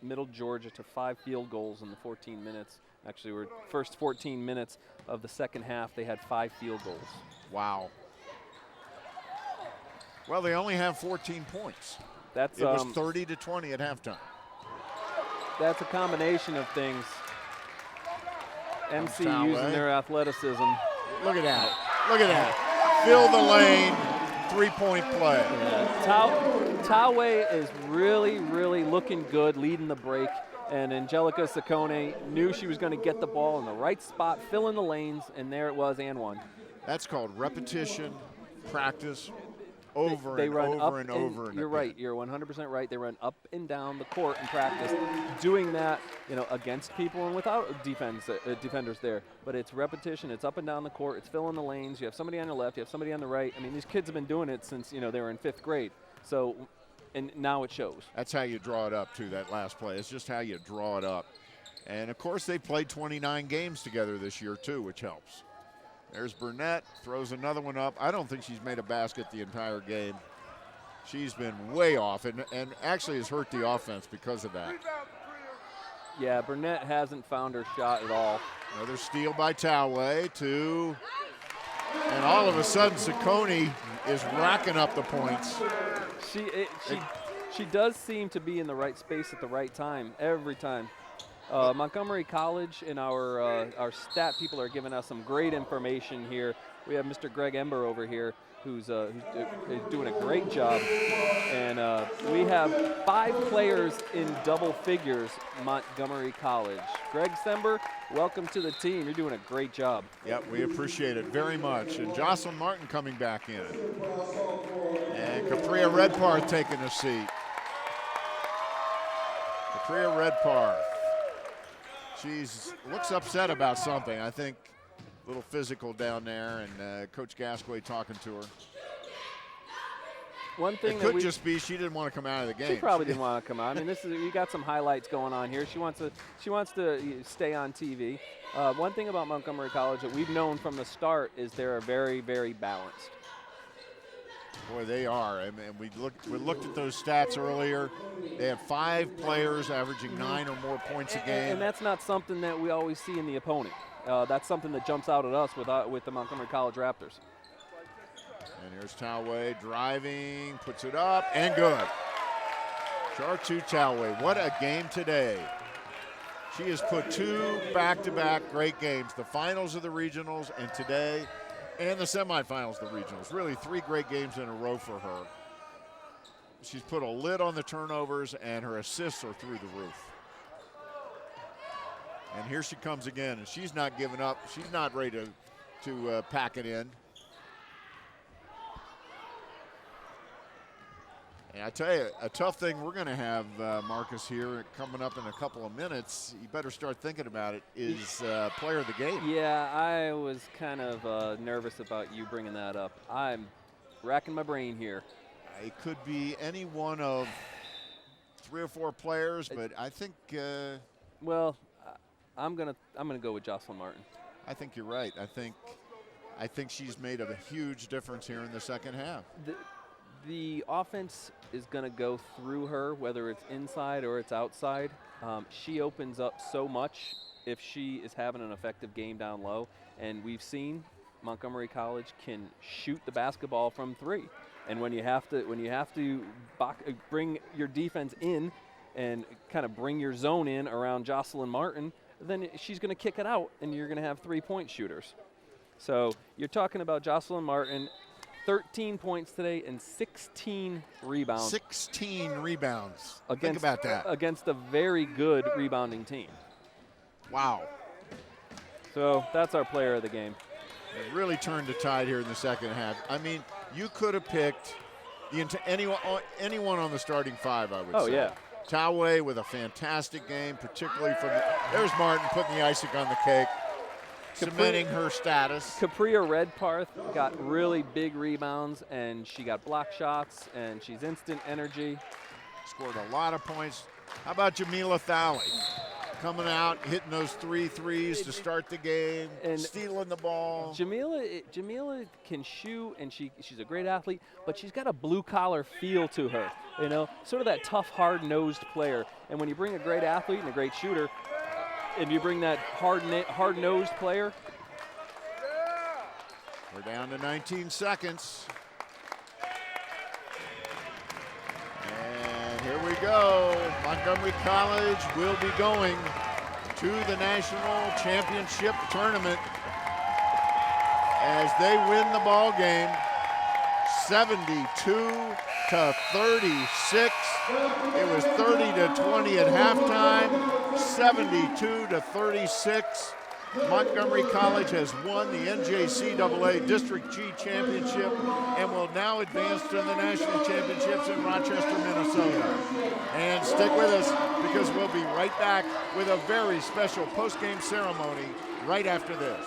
Middle Georgia to 5 field goals in the 14 minutes. Actually, we're first 14 minutes of the second half, they had 5 field goals. Wow. Well, they only have 14 points. It was 30-20 at halftime. That's a combination of things. MC using their athleticism. Look at that. Look at that. Fill the lane. 3-point play. Yeah. Toway is really, really looking good, leading the break. And Angelica Saccone knew she was going to get the ball in the right spot, fill in the lanes, and there it was, and one. That's called repetition practice over They and run over up and over. You're right. You're 100% right. They run up and down the court in practice, doing that, against people and without defenders there. But it's repetition. It's up and down the court. It's filling the lanes. You have somebody on the left. You have somebody on the right. I mean, these kids have been doing it since they were in 5th grade. So, and now it shows. That's how you draw it up too. That last play. It's just how you draw it up. And of course, they played 29 games together this year too, which helps. There's Burnett, throws another one up. I don't think she's made a basket the entire game. She's been way off and actually has hurt the offense because of that. Yeah, Burnett hasn't found her shot at all. Another steal by Talway, and all of a sudden Saccone is racking up the points. She does seem to be in the right space at the right time every time. Montgomery College and our stat people are giving us some great information here. We have Mr. Greg Ember over here who's doing a great job. And we have 5 players in double figures, Montgomery College. Greg Sember, welcome to the team. You're doing a great job. Yep, we appreciate it very much. And Jocelyn Martin coming back in. And Capria Redparth taking a seat. Capria Redparth. She's looks upset about something. I think a little physical down there, and Coach Gasquet talking to her. One thing it could just be she didn't want to come out of the game. She probably didn't want to come out. I mean, you got some highlights going on here. She wants to stay on TV. One thing about Montgomery College that we've known from the start is they're very, very balanced. Boy, they are. I mean, we looked at those stats earlier. They have 5 players averaging 9 or more points a game. And that's not something that we always see in the opponent. That's something that jumps out at us with the Montgomery College Raptors. And here's Talway driving, puts it up, and good. Chartu Talway, what a game today. She has put 2 back-to-back great games, the finals of the regionals and today, and the semifinals of the regionals. Really 3 great games in a row for her. She's put a lid on the turnovers, and her assists are through the roof. And here she comes again, and she's not giving up. She's not ready to pack it in. And I tell you, a tough thing we're going to have, Marcus, here coming up in a couple of minutes. You better start thinking about it, is player of the game. Yeah, I was kind of nervous about you bringing that up. I'm racking my brain here. It could be any one of 3 or 4 players, but I think. Well, I'm gonna go with Jocelyn Martin. I think you're right. I think she's made a huge difference here in the second half. The offense is going to go through her, whether it's inside or it's outside. She opens up so much if she is having an effective game down low. And we've seen Montgomery College can shoot the basketball from 3. And when you have to bring your defense in and kind of bring your zone in around Jocelyn Martin, then she's going to kick it out, and you're going to have 3-point shooters. So you're talking about Jocelyn Martin. 13 points today and 16 rebounds. 16 rebounds. Think about that. Against a very good rebounding team. Wow. So that's our player of the game. It really turned the tide here in the second half. I mean, you could have picked anyone on the starting 5, I would say. Oh, yeah. Talway with a fantastic game, particularly from there's Martin putting the icing on the cake. Cementing her status. Capria Redparth got really big rebounds, and she got block shots, and she's instant energy. Scored a lot of points. How about Jamila Thalley? Coming out, hitting those 3 threes to start the game, and stealing the ball. Jamila can shoot, and she's a great athlete, but she's got a blue-collar feel to her, sort of that tough, hard-nosed player. And when you bring a great athlete and a great shooter, if you bring that hard-nosed player. We're down to 19 seconds. And here we go. Montgomery College will be going to the national championship tournament as they win the ball game 72-36. It was 30-20 at halftime, 72-36. Montgomery College has won the NJCAA District G Championship and will now advance to the National Championships in Rochester, Minnesota. And stick with us because we'll be right back with a very special post-game ceremony right after this.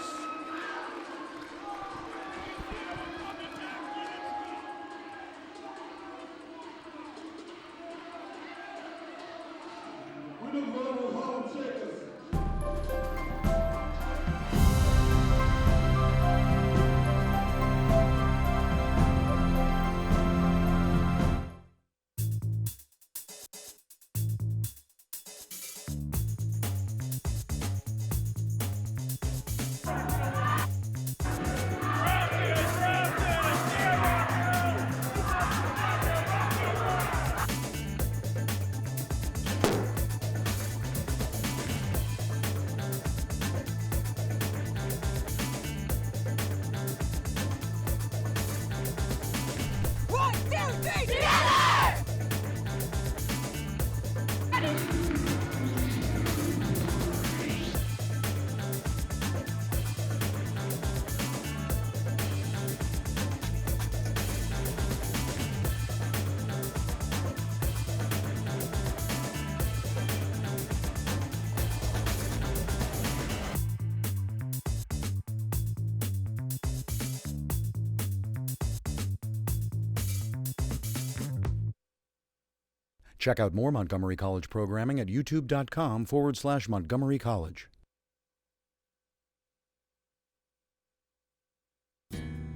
Check out more Montgomery College programming at youtube.com/Montgomery College.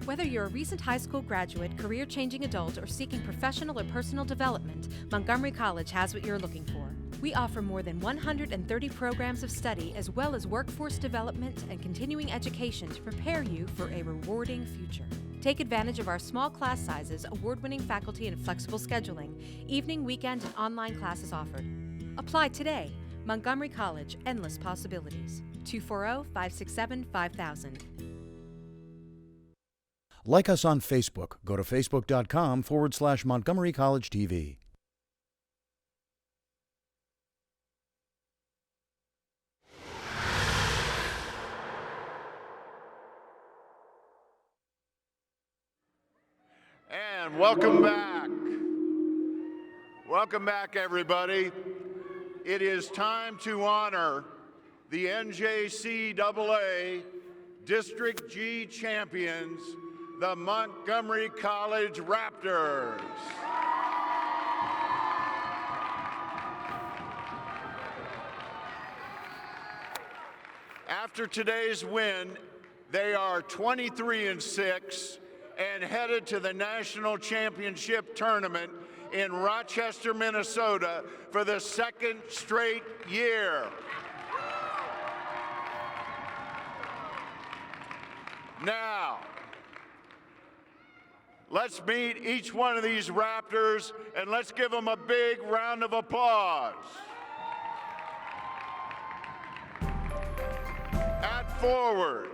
Whether you're a recent high school graduate, career-changing adult, or seeking professional or personal development, Montgomery College has what you're looking for. We offer more than 130 programs of study as well as workforce development and continuing education to prepare you for a rewarding future. Take advantage of our small class sizes, award-winning faculty, and flexible scheduling. Evening, weekend, and online classes offered. Apply today. Montgomery College, endless possibilities. 240-567-5000. Like us on Facebook. Go to facebook.com/Montgomery College TV. And welcome back. Welcome back, everybody. It is time to honor the NJCAA District G champions, the Montgomery College Raptors. After today's win, they are 23-6 and headed to the National Championship Tournament in Rochester, Minnesota for the second straight year. Now, let's meet each one of these Raptors and let's give them a big round of applause. At forward,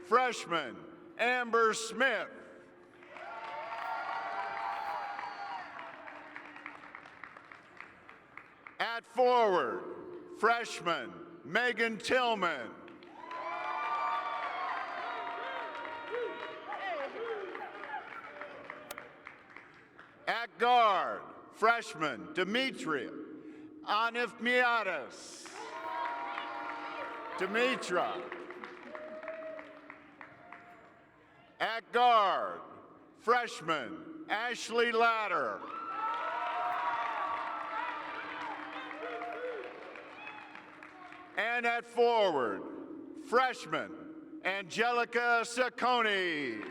freshman Amber Smith. At forward, freshman Megan Tillman. At guard, freshman Demetria Anifmiadis. Demetra. At guard, freshman Ashley Latter. And at forward, freshman Angelica Sacconi.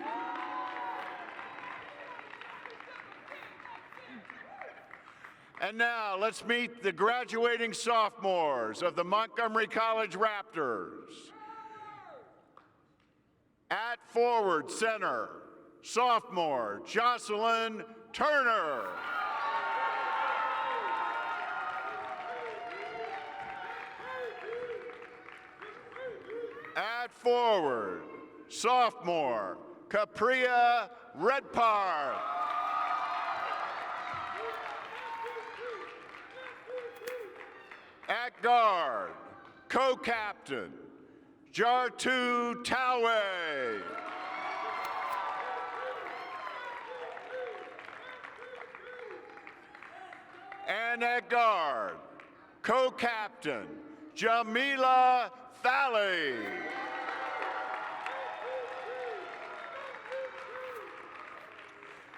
And now let's meet the graduating sophomores of the Montgomery College Raptors. At forward center, sophomore Jocelyn Turner. At forward, sophomore Capria Redpar. At guard, co-captain Jartu Tawe. And at guard, co-captain, Jamila Thali.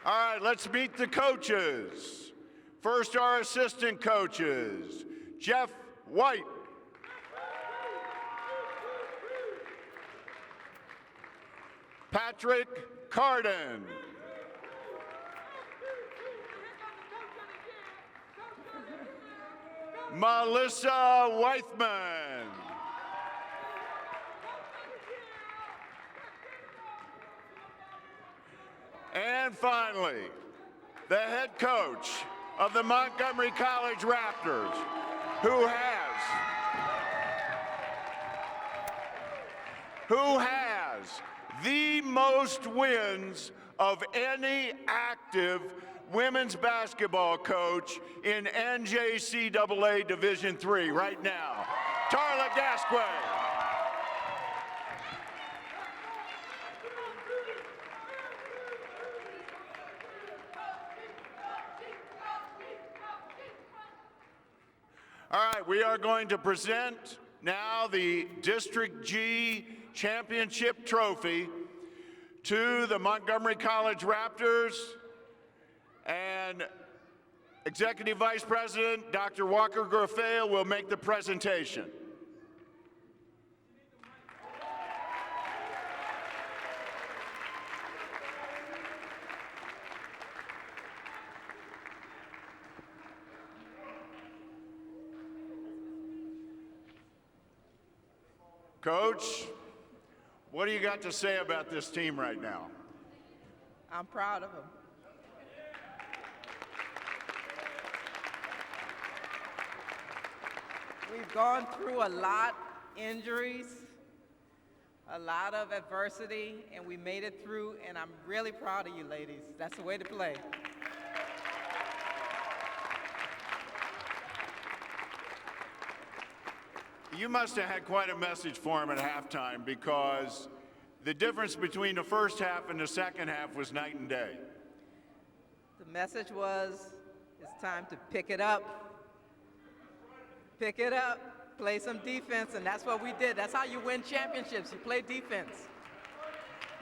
All right, let's meet the coaches. First, our assistant coaches, Jeff White. Patrick Carden. Melissa Weithman. And finally, the head coach of the Montgomery College Raptors, who has the most wins of any active women's basketball coach in NJCAA Division III right now, Tarla Gasquet. All right, we are going to present now the District G Championship Trophy to the Montgomery College Raptors, and Executive Vice President Dr. Walker Grafale will make the presentation. Coach, what do you got to say about this team right now? I'm proud of them. We've gone through a lot, injuries, a lot of adversity, and we made it through, and I'm really proud of you ladies. That's the way to play. You must have had quite a message for him at halftime, because the difference between the first half and the second half was night and day. The message was, it's time to pick it up. Pick it up, play some defense, and that's what we did. That's how you win championships. You play defense.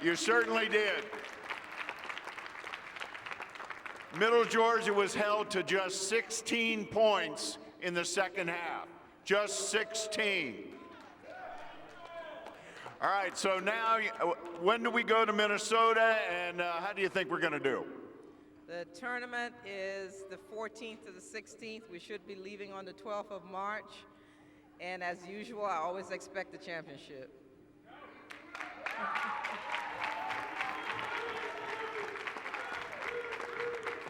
You certainly did. Middle Georgia was held to just 16 points in the second half. Just 16. All right, so now, when do we go to Minnesota, and how do you think we're going to do? The tournament is the 14th to the 16th. We should be leaving on the 12th of March. And as usual, I always expect the championship.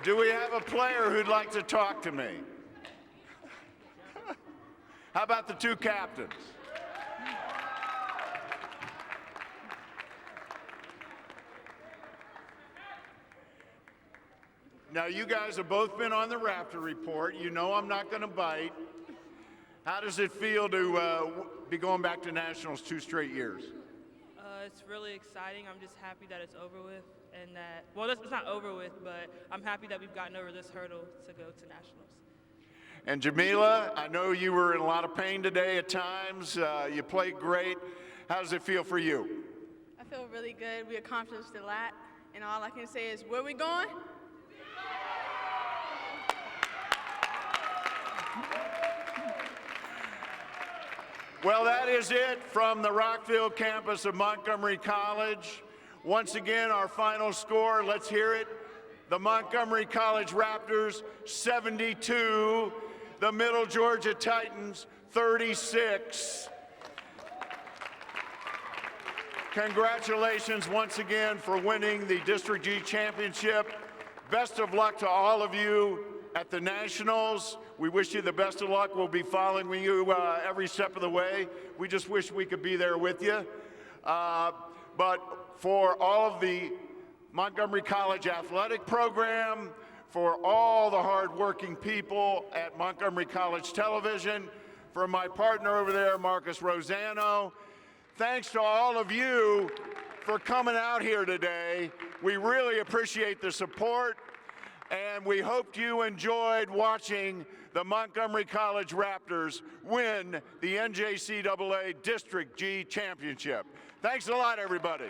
Do we have a player who'd like to talk to me? How about the two captains? Now, you guys have both been on the Raptor Report. You know I'm not going to bite. How does it feel to be going back to nationals 2 straight years? It's really exciting. I'm just happy that it's over with, and that, well, it's not over with, but I'm happy that we've gotten over this hurdle to go to nationals. And Jamila, I know you were in a lot of pain today at times. You played great. How does it feel for you? I feel really good. We accomplished a lot, and all I can say is, where we going? Well, that is it from the Rockville campus of Montgomery College. Once again, our final score, let's hear it. The Montgomery College Raptors, 72. The Middle Georgia Titans, 36. Congratulations once again for winning the District G Championship. Best of luck to all of you at the Nationals. We wish you the best of luck. We'll be following you every step of the way. We just wish we could be there with you. But for all of the Montgomery College athletic program, for all the hard-working people at Montgomery College Television, for my partner over there, Marcus Rosano, thanks to all of you for coming out here today. We really appreciate the support, and we hope you enjoyed watching the Montgomery College Raptors win the NJCAA District G Championship. Thanks a lot, everybody.